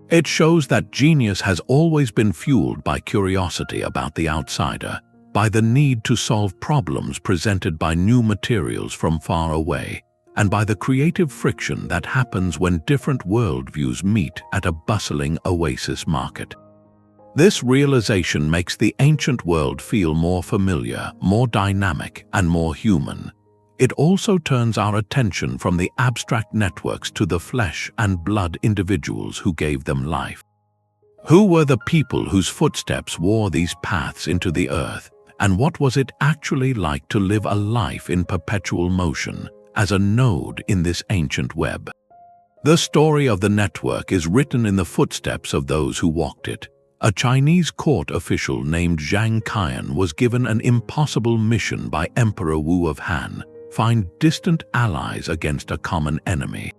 It shows that genius has always been fueled by curiosity about the outsider, by the need to solve problems presented by new materials from far away, and by the creative friction that happens when different worldviews meet at a bustling oasis market. This realization makes the ancient world feel more familiar, more dynamic, and more human. It also turns our attention from the abstract networks to the flesh and blood individuals who gave them life. Who were the people whose footsteps wore these paths into the earth, and what was it actually like to live a life in perpetual motion, as a node in this ancient web? The story of the network is written in the footsteps of those who walked it. A Chinese court official named Zhang Qian was given an impossible mission by Emperor Wu of Han: find distant allies against a common enemy.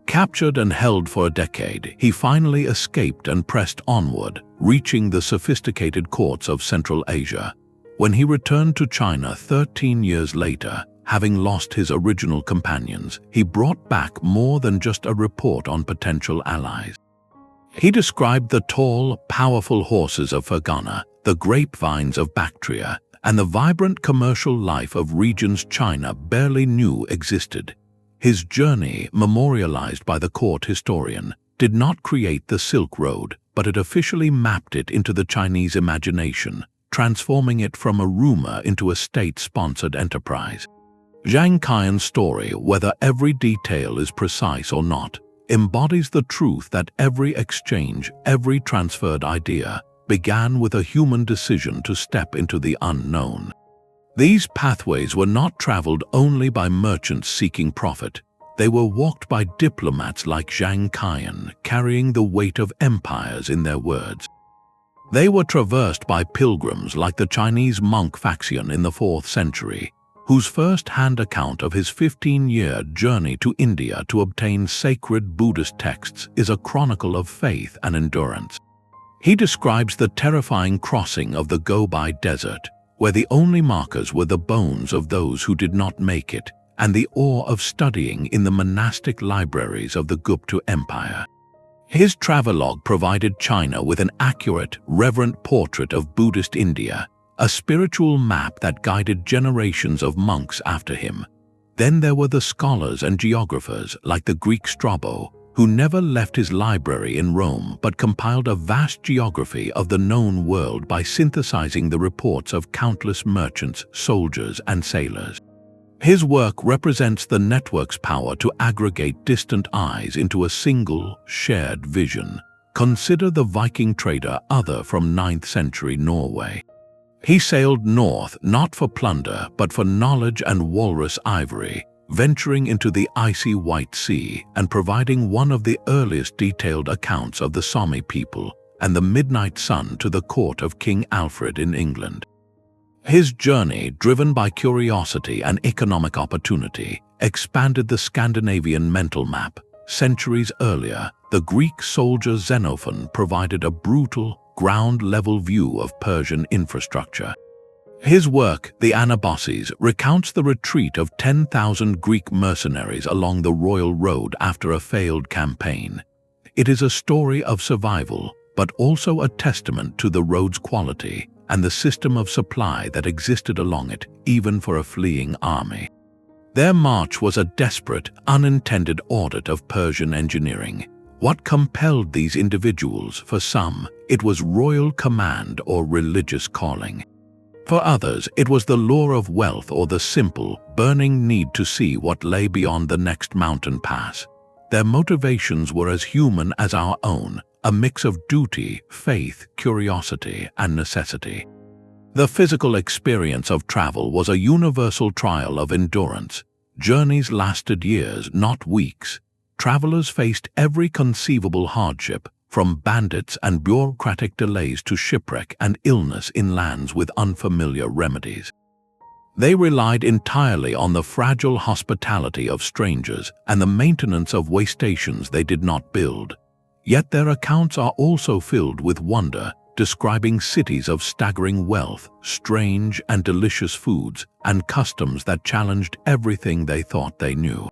Captured and held for a decade, he finally escaped and pressed onward, reaching the sophisticated courts of Central Asia. When he returned to China 13 years later, having lost his original companions, he brought back more than just a report on potential allies. He described the tall, powerful horses of Fergana, the grapevines of Bactria, and the vibrant commercial life of regions China barely knew existed. His journey, memorialized by the court historian, did not create the Silk Road, but it officially mapped it into the Chinese imagination, transforming it from a rumor into a state-sponsored enterprise. Zhang Qian's story, whether every detail is precise or not, embodies the truth that every exchange, every transferred idea, began with a human decision to step into the unknown. These pathways were not traveled only by merchants seeking profit. They were walked by diplomats like Zhang Qian, carrying the weight of empires in their words. They were traversed by pilgrims like the Chinese monk Faxian in the 4th century, whose first-hand account of his 15-year journey to India to obtain sacred Buddhist texts is a chronicle of faith and endurance. He describes the terrifying crossing of the Gobi Desert, where the only markers were the bones of those who did not make it, and the awe of studying in the monastic libraries of the Gupta Empire. His travelogue provided China with an accurate, reverent portrait of Buddhist India, a spiritual map that guided generations of monks after him. Then there were the scholars and geographers like the Greek Strabo, who never left his library in Rome but compiled a vast geography of the known world by synthesizing the reports of countless merchants, soldiers, and sailors. His work represents the network's power to aggregate distant eyes into a single, shared vision. Consider the Viking trader Other from 9th century Norway. He sailed north not for plunder but for knowledge and walrus ivory, venturing into the icy White Sea and providing one of the earliest detailed accounts of the Sami people and the midnight sun to the court of King Alfred in England. His journey, driven by curiosity and economic opportunity, expanded the Scandinavian mental map. Centuries earlier, the Greek soldier Xenophon provided a brutal, ground-level view of Persian infrastructure. His work, The Anabasis, recounts the retreat of 10,000 Greek mercenaries along the Royal Road after a failed campaign. It is a story of survival, but also a testament to the road's quality and the system of supply that existed along it, even for a fleeing army. Their march was a desperate, unintended audit of Persian engineering. What compelled these individuals? For some, it was royal command or religious calling. For others, it was the lure of wealth or the simple, burning need to see what lay beyond the next mountain pass. Their motivations were as human as our own, a mix of duty, faith, curiosity, and necessity. The physical experience of travel was a universal trial of endurance. Journeys lasted years, not weeks. Travelers faced every conceivable hardship, from bandits and bureaucratic delays to shipwreck and illness in lands with unfamiliar remedies. They relied entirely on the fragile hospitality of strangers and the maintenance of way stations they did not build. Yet their accounts are also filled with wonder, describing cities of staggering wealth, strange and delicious foods, and customs that challenged everything they thought they knew.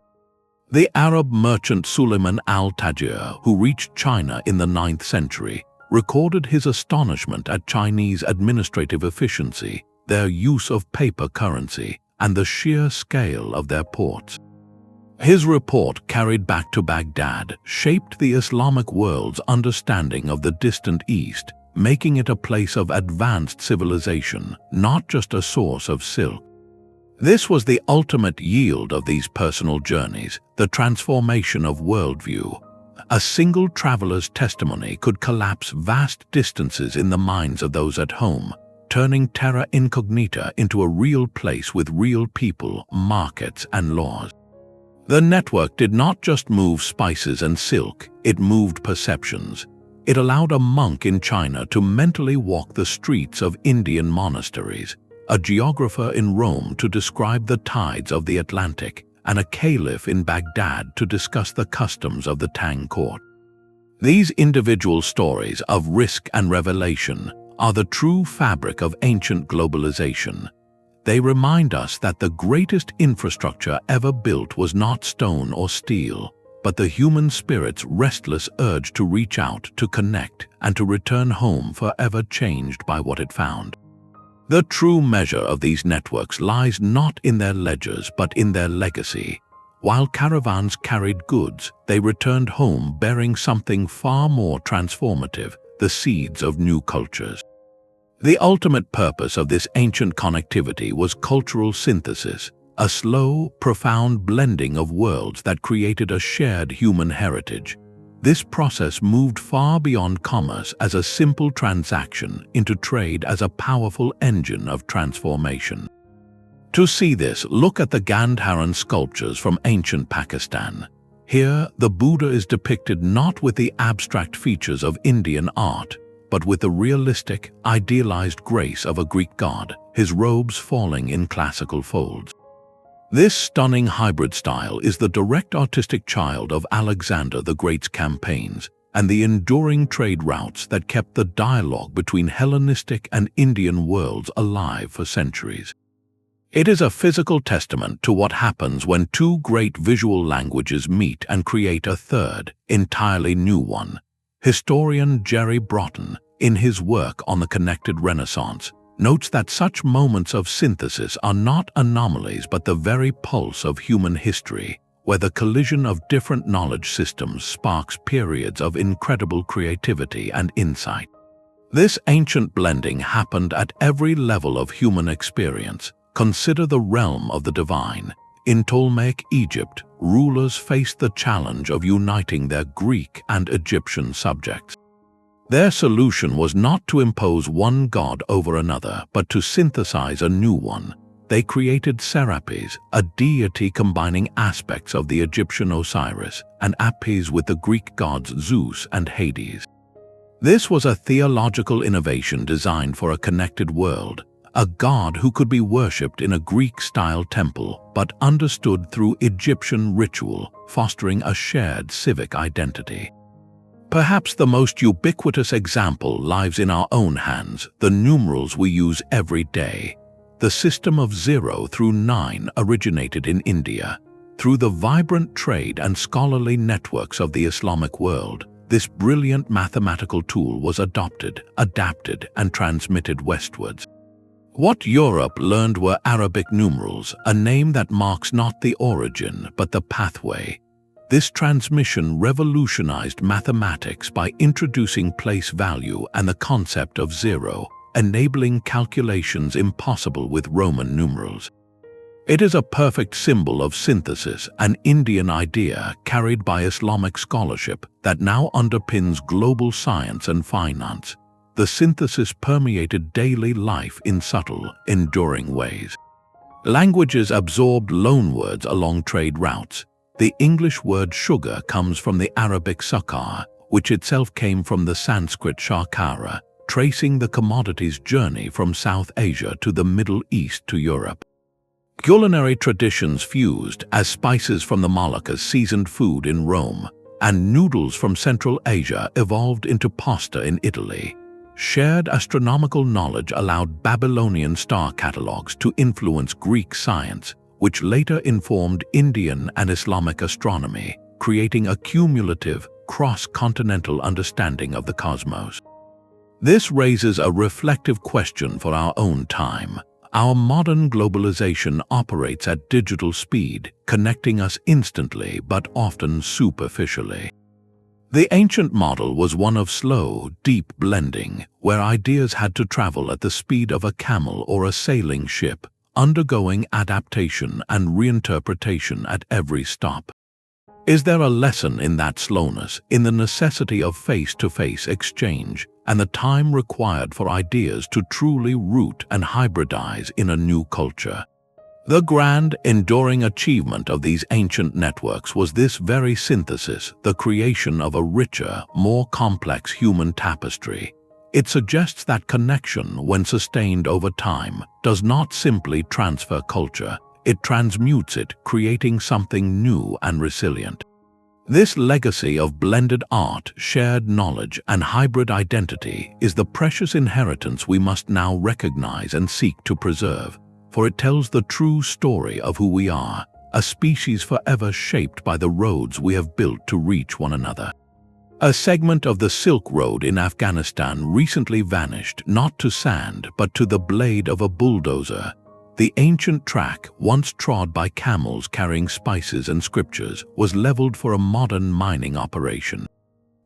The Arab merchant Suleiman al-Tajir, who reached China in the 9th century, recorded his astonishment at Chinese administrative efficiency, their use of paper currency, and the sheer scale of their ports. His report, carried back to Baghdad, shaped the Islamic world's understanding of the distant East, making it a place of advanced civilization, not just a source of silk. This was the ultimate yield of these personal journeys, the transformation of worldview. A single traveler's testimony could collapse vast distances in the minds of those at home, turning terra incognita into a real place with real people, markets, and laws. The network did not just move spices and silk, it moved perceptions. It allowed a monk in China to mentally walk the streets of Indian monasteries, a geographer in Rome to describe the tides of the Atlantic, and a caliph in Baghdad to discuss the customs of the Tang court. These individual stories of risk and revelation are the true fabric of ancient globalization. They remind us that the greatest infrastructure ever built was not stone or steel, but the human spirit's restless urge to reach out, to connect, and to return home forever changed by what it found. The true measure of these networks lies not in their ledgers but in their legacy. While caravans carried goods, they returned home bearing something far more transformative, the seeds of new cultures. The ultimate purpose of this ancient connectivity was cultural synthesis, a slow, profound blending of worlds that created a shared human heritage. This process moved far beyond commerce as a simple transaction into trade as a powerful engine of transformation. To see this, look at the Gandharan sculptures from ancient Pakistan. Here, the Buddha is depicted not with the abstract features of Indian art, but with the realistic, idealized grace of a Greek god, his robes falling in classical folds. This stunning hybrid style is the direct artistic child of Alexander the Great's campaigns and the enduring trade routes that kept the dialogue between Hellenistic and Indian worlds alive for centuries. It is a physical testament to what happens when two great visual languages meet and create a third, entirely new one. Historian Jerry Broughton, in his work on the connected Renaissance, notes that such moments of synthesis are not anomalies but the very pulse of human history, where the collision of different knowledge systems sparks periods of incredible creativity and insight. This ancient blending happened at every level of human experience. Consider the realm of the divine. In Ptolemaic Egypt, rulers faced the challenge of uniting their Greek and Egyptian subjects. Their solution was not to impose one god over another, but to synthesize a new one. They created Serapis, a deity combining aspects of the Egyptian Osiris, and Apis with the Greek gods Zeus and Hades. This was a theological innovation designed for a connected world, a god who could be worshipped in a Greek-style temple, but understood through Egyptian ritual, fostering a shared civic identity. Perhaps the most ubiquitous example lies in our own hands, the numerals we use every day. The system of 0 through 9 originated in India. Through the vibrant trade and scholarly networks of the Islamic world, this brilliant mathematical tool was adopted, adapted, and transmitted westwards. What Europe learned were Arabic numerals, a name that marks not the origin but the pathway. This transmission revolutionized mathematics by introducing place value and the concept of 0, enabling calculations impossible with Roman numerals. It is a perfect symbol of synthesis, an Indian idea carried by Islamic scholarship that now underpins global science and finance. The synthesis permeated daily life in subtle, enduring ways. Languages absorbed loanwords along trade routes. The English word sugar comes from the Arabic sukkar, which itself came from the Sanskrit shakara, tracing the commodity's journey from South Asia to the Middle East to Europe. Culinary traditions fused as spices from the Moluccas seasoned food in Rome, and noodles from Central Asia evolved into pasta in Italy. shared astronomical knowledge allowed Babylonian star catalogues to influence Greek science, which later informed Indian and Islamic astronomy, creating a cumulative, cross-continental understanding of the cosmos. This raises a reflective question for our own time. Our modern globalization operates at digital speed, connecting us instantly but often superficially. The ancient model was one of slow, deep blending, where ideas had to travel at the speed of a camel or a sailing ship, undergoing adaptation and reinterpretation at every stop. Is there a lesson in that slowness, in the necessity of face-to-face exchange, and the time required for ideas to truly root and hybridize in a new culture? The grand, enduring achievement of these ancient networks was this very synthesis, the creation of a richer, more complex human tapestry. It suggests that connection, when sustained over time, does not simply transfer culture, it transmutes it, creating something new and resilient. This legacy of blended art, shared knowledge, and hybrid identity is the precious inheritance we must now recognize and seek to preserve, for it tells the true story of who we are, a species forever shaped by the roads we have built to reach one another. A segment of the Silk Road in Afghanistan recently vanished, not to sand but to the blade of a bulldozer. The ancient track, once trod by camels carrying spices and scriptures, was leveled for a modern mining operation.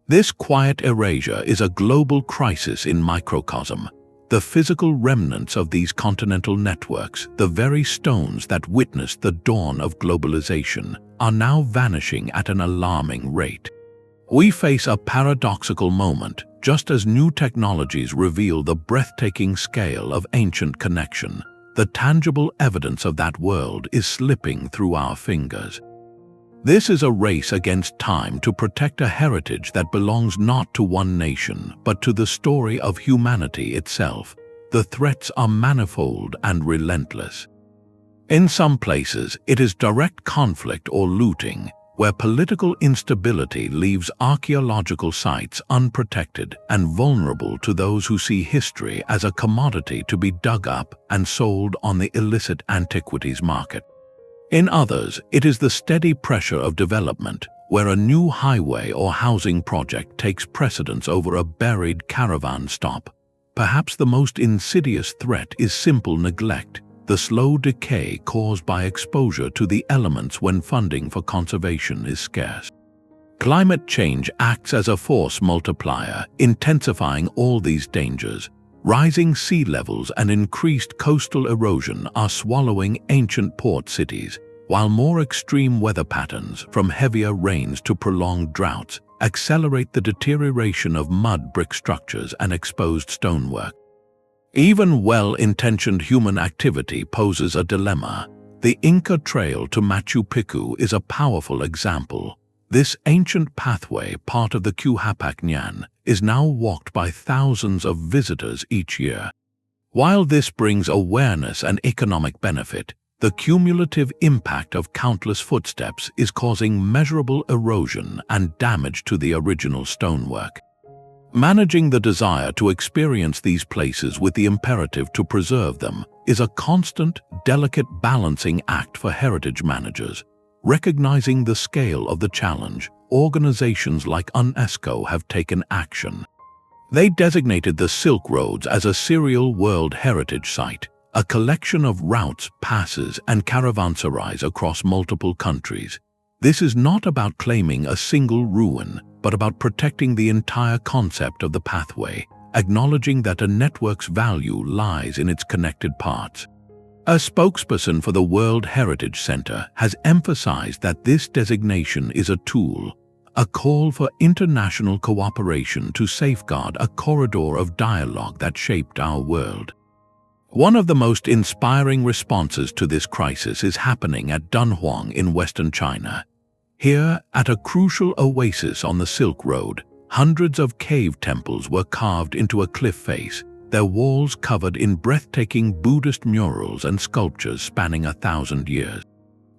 This quiet erasure is a global crisis in microcosm. The physical remnants of these continental networks, the very stones that witnessed the dawn of globalization, are now vanishing at an alarming rate. We face a paradoxical moment, just as new technologies reveal the breathtaking scale of ancient connection. The tangible evidence of that world is slipping through our fingers. This is a race against time to protect a heritage that belongs not to one nation, but to the story of humanity itself. The threats are manifold and relentless. In some places, it is direct conflict or looting, where political instability leaves archaeological sites unprotected and vulnerable to those who see history as a commodity to be dug up and sold on the illicit antiquities market. In others, it is the steady pressure of development, where a new highway or housing project takes precedence over a buried caravan stop. Perhaps the most insidious threat is simple neglect, the slow decay caused by exposure to the elements when funding for conservation is scarce. Climate change acts as a force multiplier, intensifying all these dangers. Rising sea levels and increased coastal erosion are swallowing ancient port cities, while more extreme weather patterns, from heavier rains to prolonged droughts, accelerate the deterioration of mud brick structures and exposed stonework. Even well-intentioned human activity poses a dilemma. The Inca Trail to Machu Picchu is a powerful example. This ancient pathway, part of the Qhapaq, is now walked by thousands of visitors each year. While this brings awareness and economic benefit, the cumulative impact of countless footsteps is causing measurable erosion and damage to the original stonework. Managing the desire to experience these places with the imperative to preserve them is a constant, delicate balancing act for heritage managers. Recognizing the scale of the challenge, organizations like UNESCO have taken action. They designated the Silk Roads as a serial World Heritage Site, a collection of routes, passes, and caravanserais across multiple countries. This is not about claiming a single ruin, but about protecting the entire concept of the pathway, acknowledging that a network's value lies in its connected parts. A spokesperson for the World Heritage Center has emphasized that this designation is a tool, a call for international cooperation to safeguard a corridor of dialogue that shaped our world. One of the most inspiring responses to this crisis is happening at Dunhuang in western China. Here, at a crucial oasis on the Silk Road, hundreds of cave temples were carved into a cliff face, their walls covered in breathtaking Buddhist murals and sculptures spanning 1,000 years.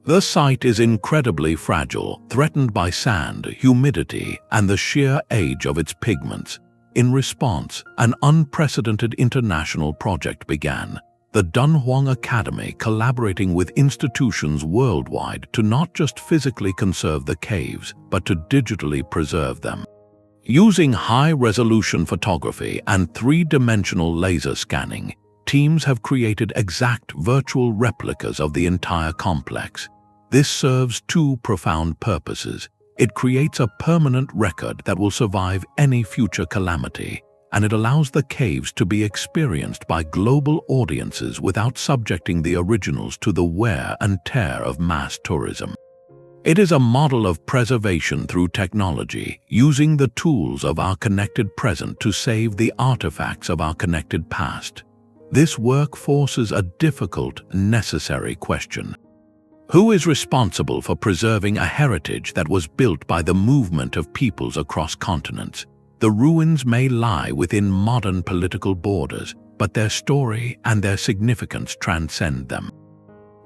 The site is incredibly fragile, threatened by sand, humidity, and the sheer age of its pigments. In response, an unprecedented international project began, the Dunhuang Academy collaborating with institutions worldwide to not just physically conserve the caves, but to digitally preserve them. Using high-resolution photography and three-dimensional laser scanning, teams have created exact virtual replicas of the entire complex. This serves two profound purposes. It creates a permanent record that will survive any future calamity, and it allows the caves to be experienced by global audiences without subjecting the originals to the wear and tear of mass tourism. It is a model of preservation through technology, using the tools of our connected present to save the artifacts of our connected past. This work forces a difficult, necessary question. Who is responsible for preserving a heritage that was built by the movement of peoples across continents? The ruins may lie within modern political borders, but their story and their significance transcend them.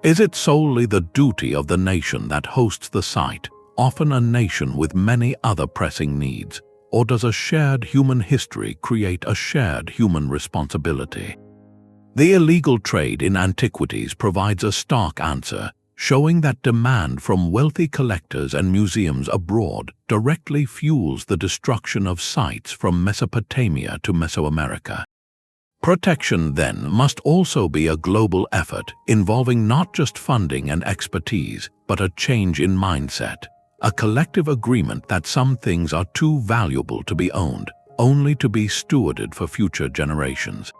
Is it solely the duty of the nation that hosts the site, often a nation with many other pressing needs, or does a shared human history create a shared human responsibility? The illegal trade in antiquities provides a stark answer, showing that demand from wealthy collectors and museums abroad directly fuels the destruction of sites from Mesopotamia to Mesoamerica. Protection, then, must also be a global effort involving not just funding and expertise, but a change in mindset, a collective agreement that some things are too valuable to be owned, only to be stewarded for future generations.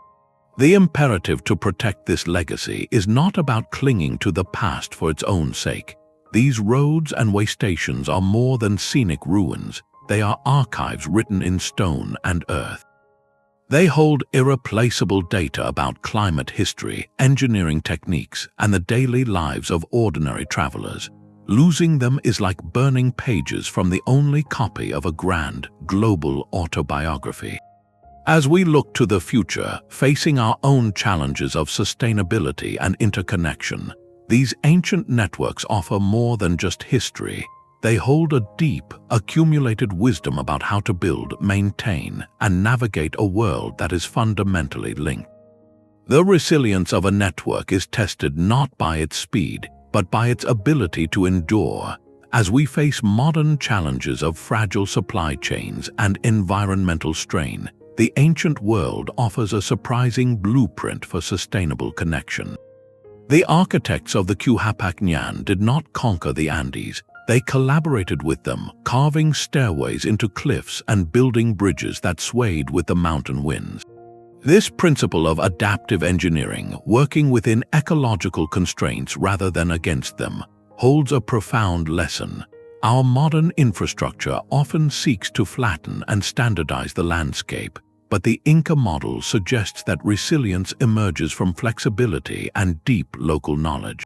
The imperative to protect this legacy is not about clinging to the past for its own sake. These roads and way stations are more than scenic ruins. They are archives written in stone and earth. They hold irreplaceable data about climate history, engineering techniques, and the daily lives of ordinary travelers. Losing them is like burning pages from the only copy of a grand, global autobiography. As we look to the future, facing our own challenges of sustainability and interconnection, these ancient networks offer more than just history. They hold a deep, accumulated wisdom about how to build, maintain, and navigate a world that is fundamentally linked. The resilience of a network is tested not by its speed, but by its ability to endure. As we face modern challenges of fragile supply chains and environmental strain, the ancient world offers a surprising blueprint for sustainable connection. The architects of the Qhapaq did not conquer the Andes. They collaborated with them, carving stairways into cliffs and building bridges that swayed with the mountain winds. This principle of adaptive engineering, working within ecological constraints rather than against them, holds a profound lesson. Our modern infrastructure often seeks to flatten and standardize the landscape, but the Inca model suggests that resilience emerges from flexibility and deep local knowledge.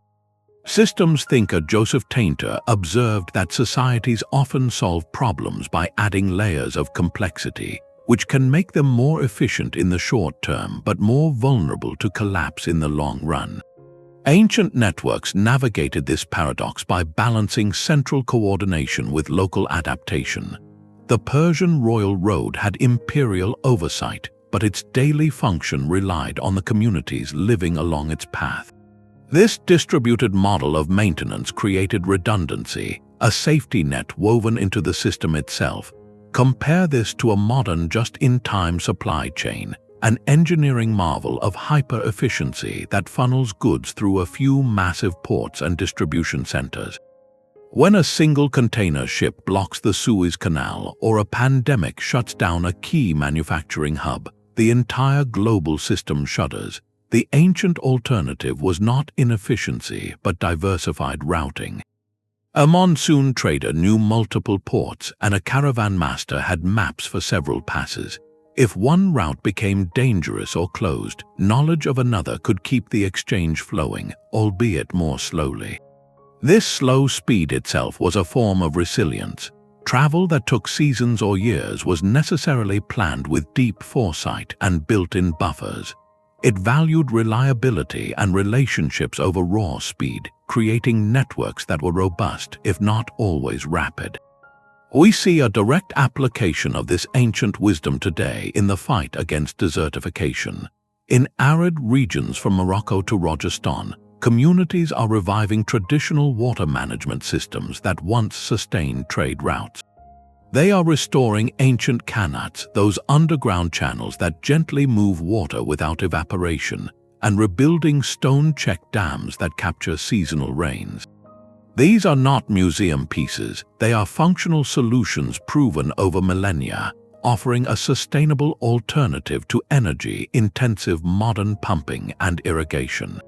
Systems thinker Joseph Tainter observed that societies often solve problems by adding layers of complexity, which can make them more efficient in the short term but more vulnerable to collapse in the long run. Ancient networks navigated this paradox by balancing central coordination with local adaptation. The Persian royal road had imperial oversight, but its daily function relied on the communities living along its path. This distributed model of maintenance created redundancy, a safety net woven into the system itself. Compare this to a modern just-in-time supply chain, an engineering marvel of hyper-efficiency that funnels goods through a few massive ports and distribution centers. When a single container ship blocks the Suez Canal or a pandemic shuts down a key manufacturing hub, the entire global system shudders. The ancient alternative was not inefficiency but diversified routing. A monsoon trader knew multiple ports, and a caravan master had maps for several passes. If one route became dangerous or closed, knowledge of another could keep the exchange flowing, albeit more slowly. This slow speed itself was a form of resilience. Travel that took seasons or years was necessarily planned with deep foresight and built-in buffers. It valued reliability and relationships over raw speed, creating networks that were robust, if not always rapid. We see a direct application of this ancient wisdom today in the fight against desertification. In arid regions from Morocco to Rajasthan, communities are reviving traditional water management systems that once sustained trade routes. They are restoring ancient canals, those underground channels that gently move water without evaporation, and rebuilding stone-checked dams that capture seasonal rains. These are not museum pieces, they are functional solutions proven over millennia, offering a sustainable alternative to energy-intensive modern pumping and irrigation.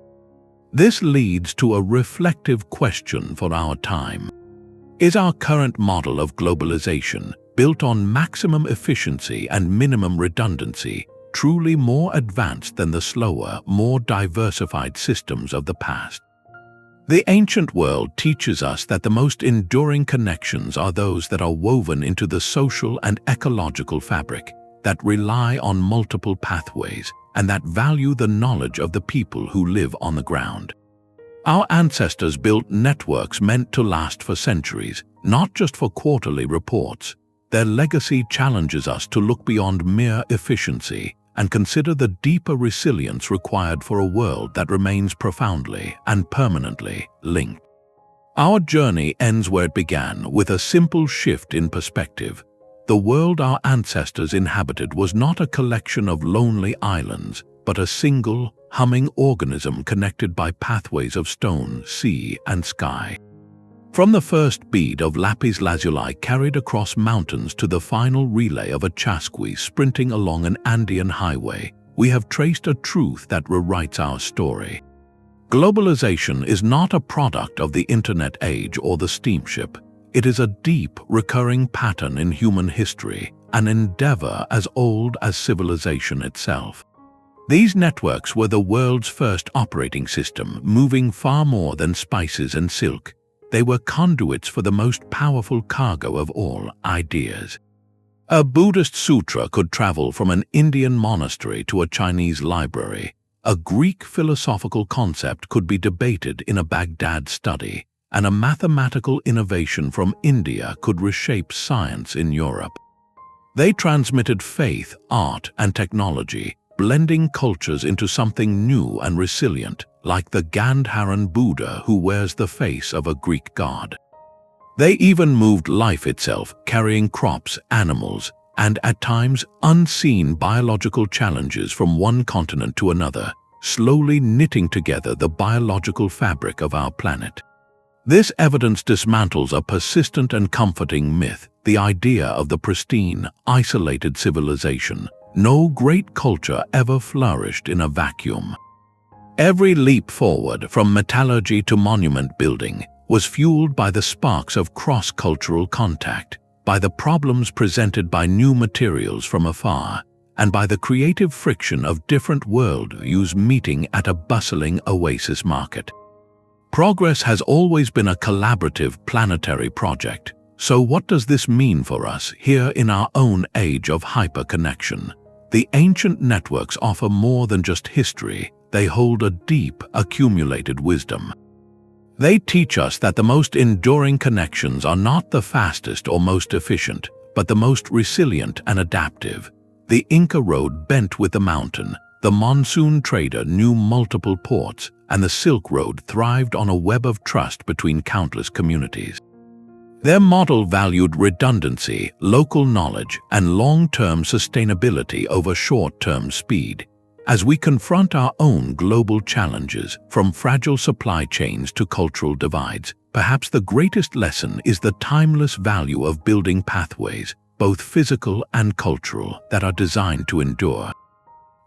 This leads to a reflective question for our time. Is our current model of globalization, built on maximum efficiency and minimum redundancy, truly more advanced than the slower, more diversified systems of the past? The ancient world teaches us that the most enduring connections are those that are woven into the social and ecological fabric, that rely on multiple pathways, and that value the knowledge of the people who live on the ground. Our ancestors built networks meant to last for centuries, not just for quarterly reports. Their legacy challenges us to look beyond mere efficiency and consider the deeper resilience required for a world that remains profoundly and permanently linked. Our journey ends where it began, with a simple shift in perspective. The world our ancestors inhabited was not a collection of lonely islands, but a single, humming organism connected by pathways of stone, sea, and sky. From the first bead of Lapis Lazuli carried across mountains to the final relay of a chasqui sprinting along an Andean highway, we have traced a truth that rewrites our story. Globalization is not a product of the internet age or the steamship. It is a deep, recurring pattern in human history, an endeavor as old as civilization itself. These networks were the world's first operating system, moving far more than spices and silk. They were conduits for the most powerful cargo of all, ideas. A Buddhist sutra could travel from an Indian monastery to a Chinese library. A Greek philosophical concept could be debated in a Baghdad study, and a mathematical innovation from India could reshape science in Europe. They transmitted faith, art, and technology, blending cultures into something new and resilient, like the Gandharan Buddha who wears the face of a Greek god. They even moved life itself, carrying crops, animals, and at times unseen biological challenges from one continent to another, slowly knitting together the biological fabric of our planet. This evidence dismantles a persistent and comforting myth, the idea of the pristine, isolated civilization. No great culture ever flourished in a vacuum. Every leap forward, from metallurgy to monument building, was fueled by the sparks of cross-cultural contact, by the problems presented by new materials from afar, and by the creative friction of different worldviews meeting at a bustling oasis market. Progress has always been a collaborative planetary project. So what does this mean for us here in our own age of hyperconnection? The ancient networks offer more than just history. They hold a deep, accumulated wisdom. They teach us that the most enduring connections are not the fastest or most efficient, but the most resilient and adaptive. The Inca road bent with the mountain, the monsoon trader knew multiple ports, and the Silk Road thrived on a web of trust between countless communities. Their model valued redundancy, local knowledge, and long-term sustainability over short-term speed. As we confront our own global challenges, from fragile supply chains to cultural divides, perhaps the greatest lesson is the timeless value of building pathways, both physical and cultural, that are designed to endure.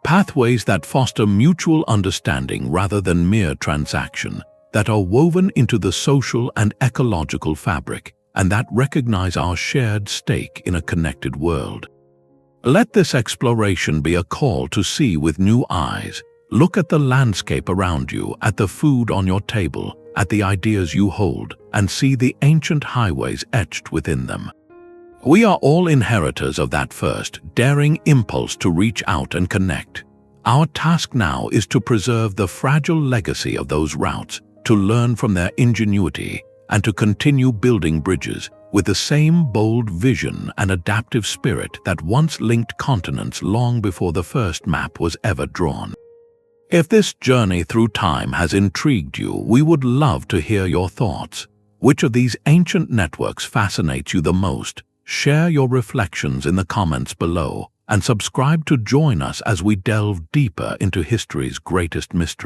Pathways that foster mutual understanding rather than mere transaction, that are woven into the social and ecological fabric, and that recognize our shared stake in a connected world. Let this exploration be a call to see with new eyes. Look at the landscape around you, at the food on your table, at the ideas you hold, and see the ancient highways etched within them. We are all inheritors of that first, daring impulse to reach out and connect. Our task now is to preserve the fragile legacy of those routes, to learn from their ingenuity, and to continue building bridges, with the same bold vision and adaptive spirit that once linked continents long before the first map was ever drawn. If this journey through time has intrigued you, we would love to hear your thoughts. Which of these ancient networks fascinates you the most? Share your reflections in the comments below and subscribe to join us as we delve deeper into history's greatest mysteries.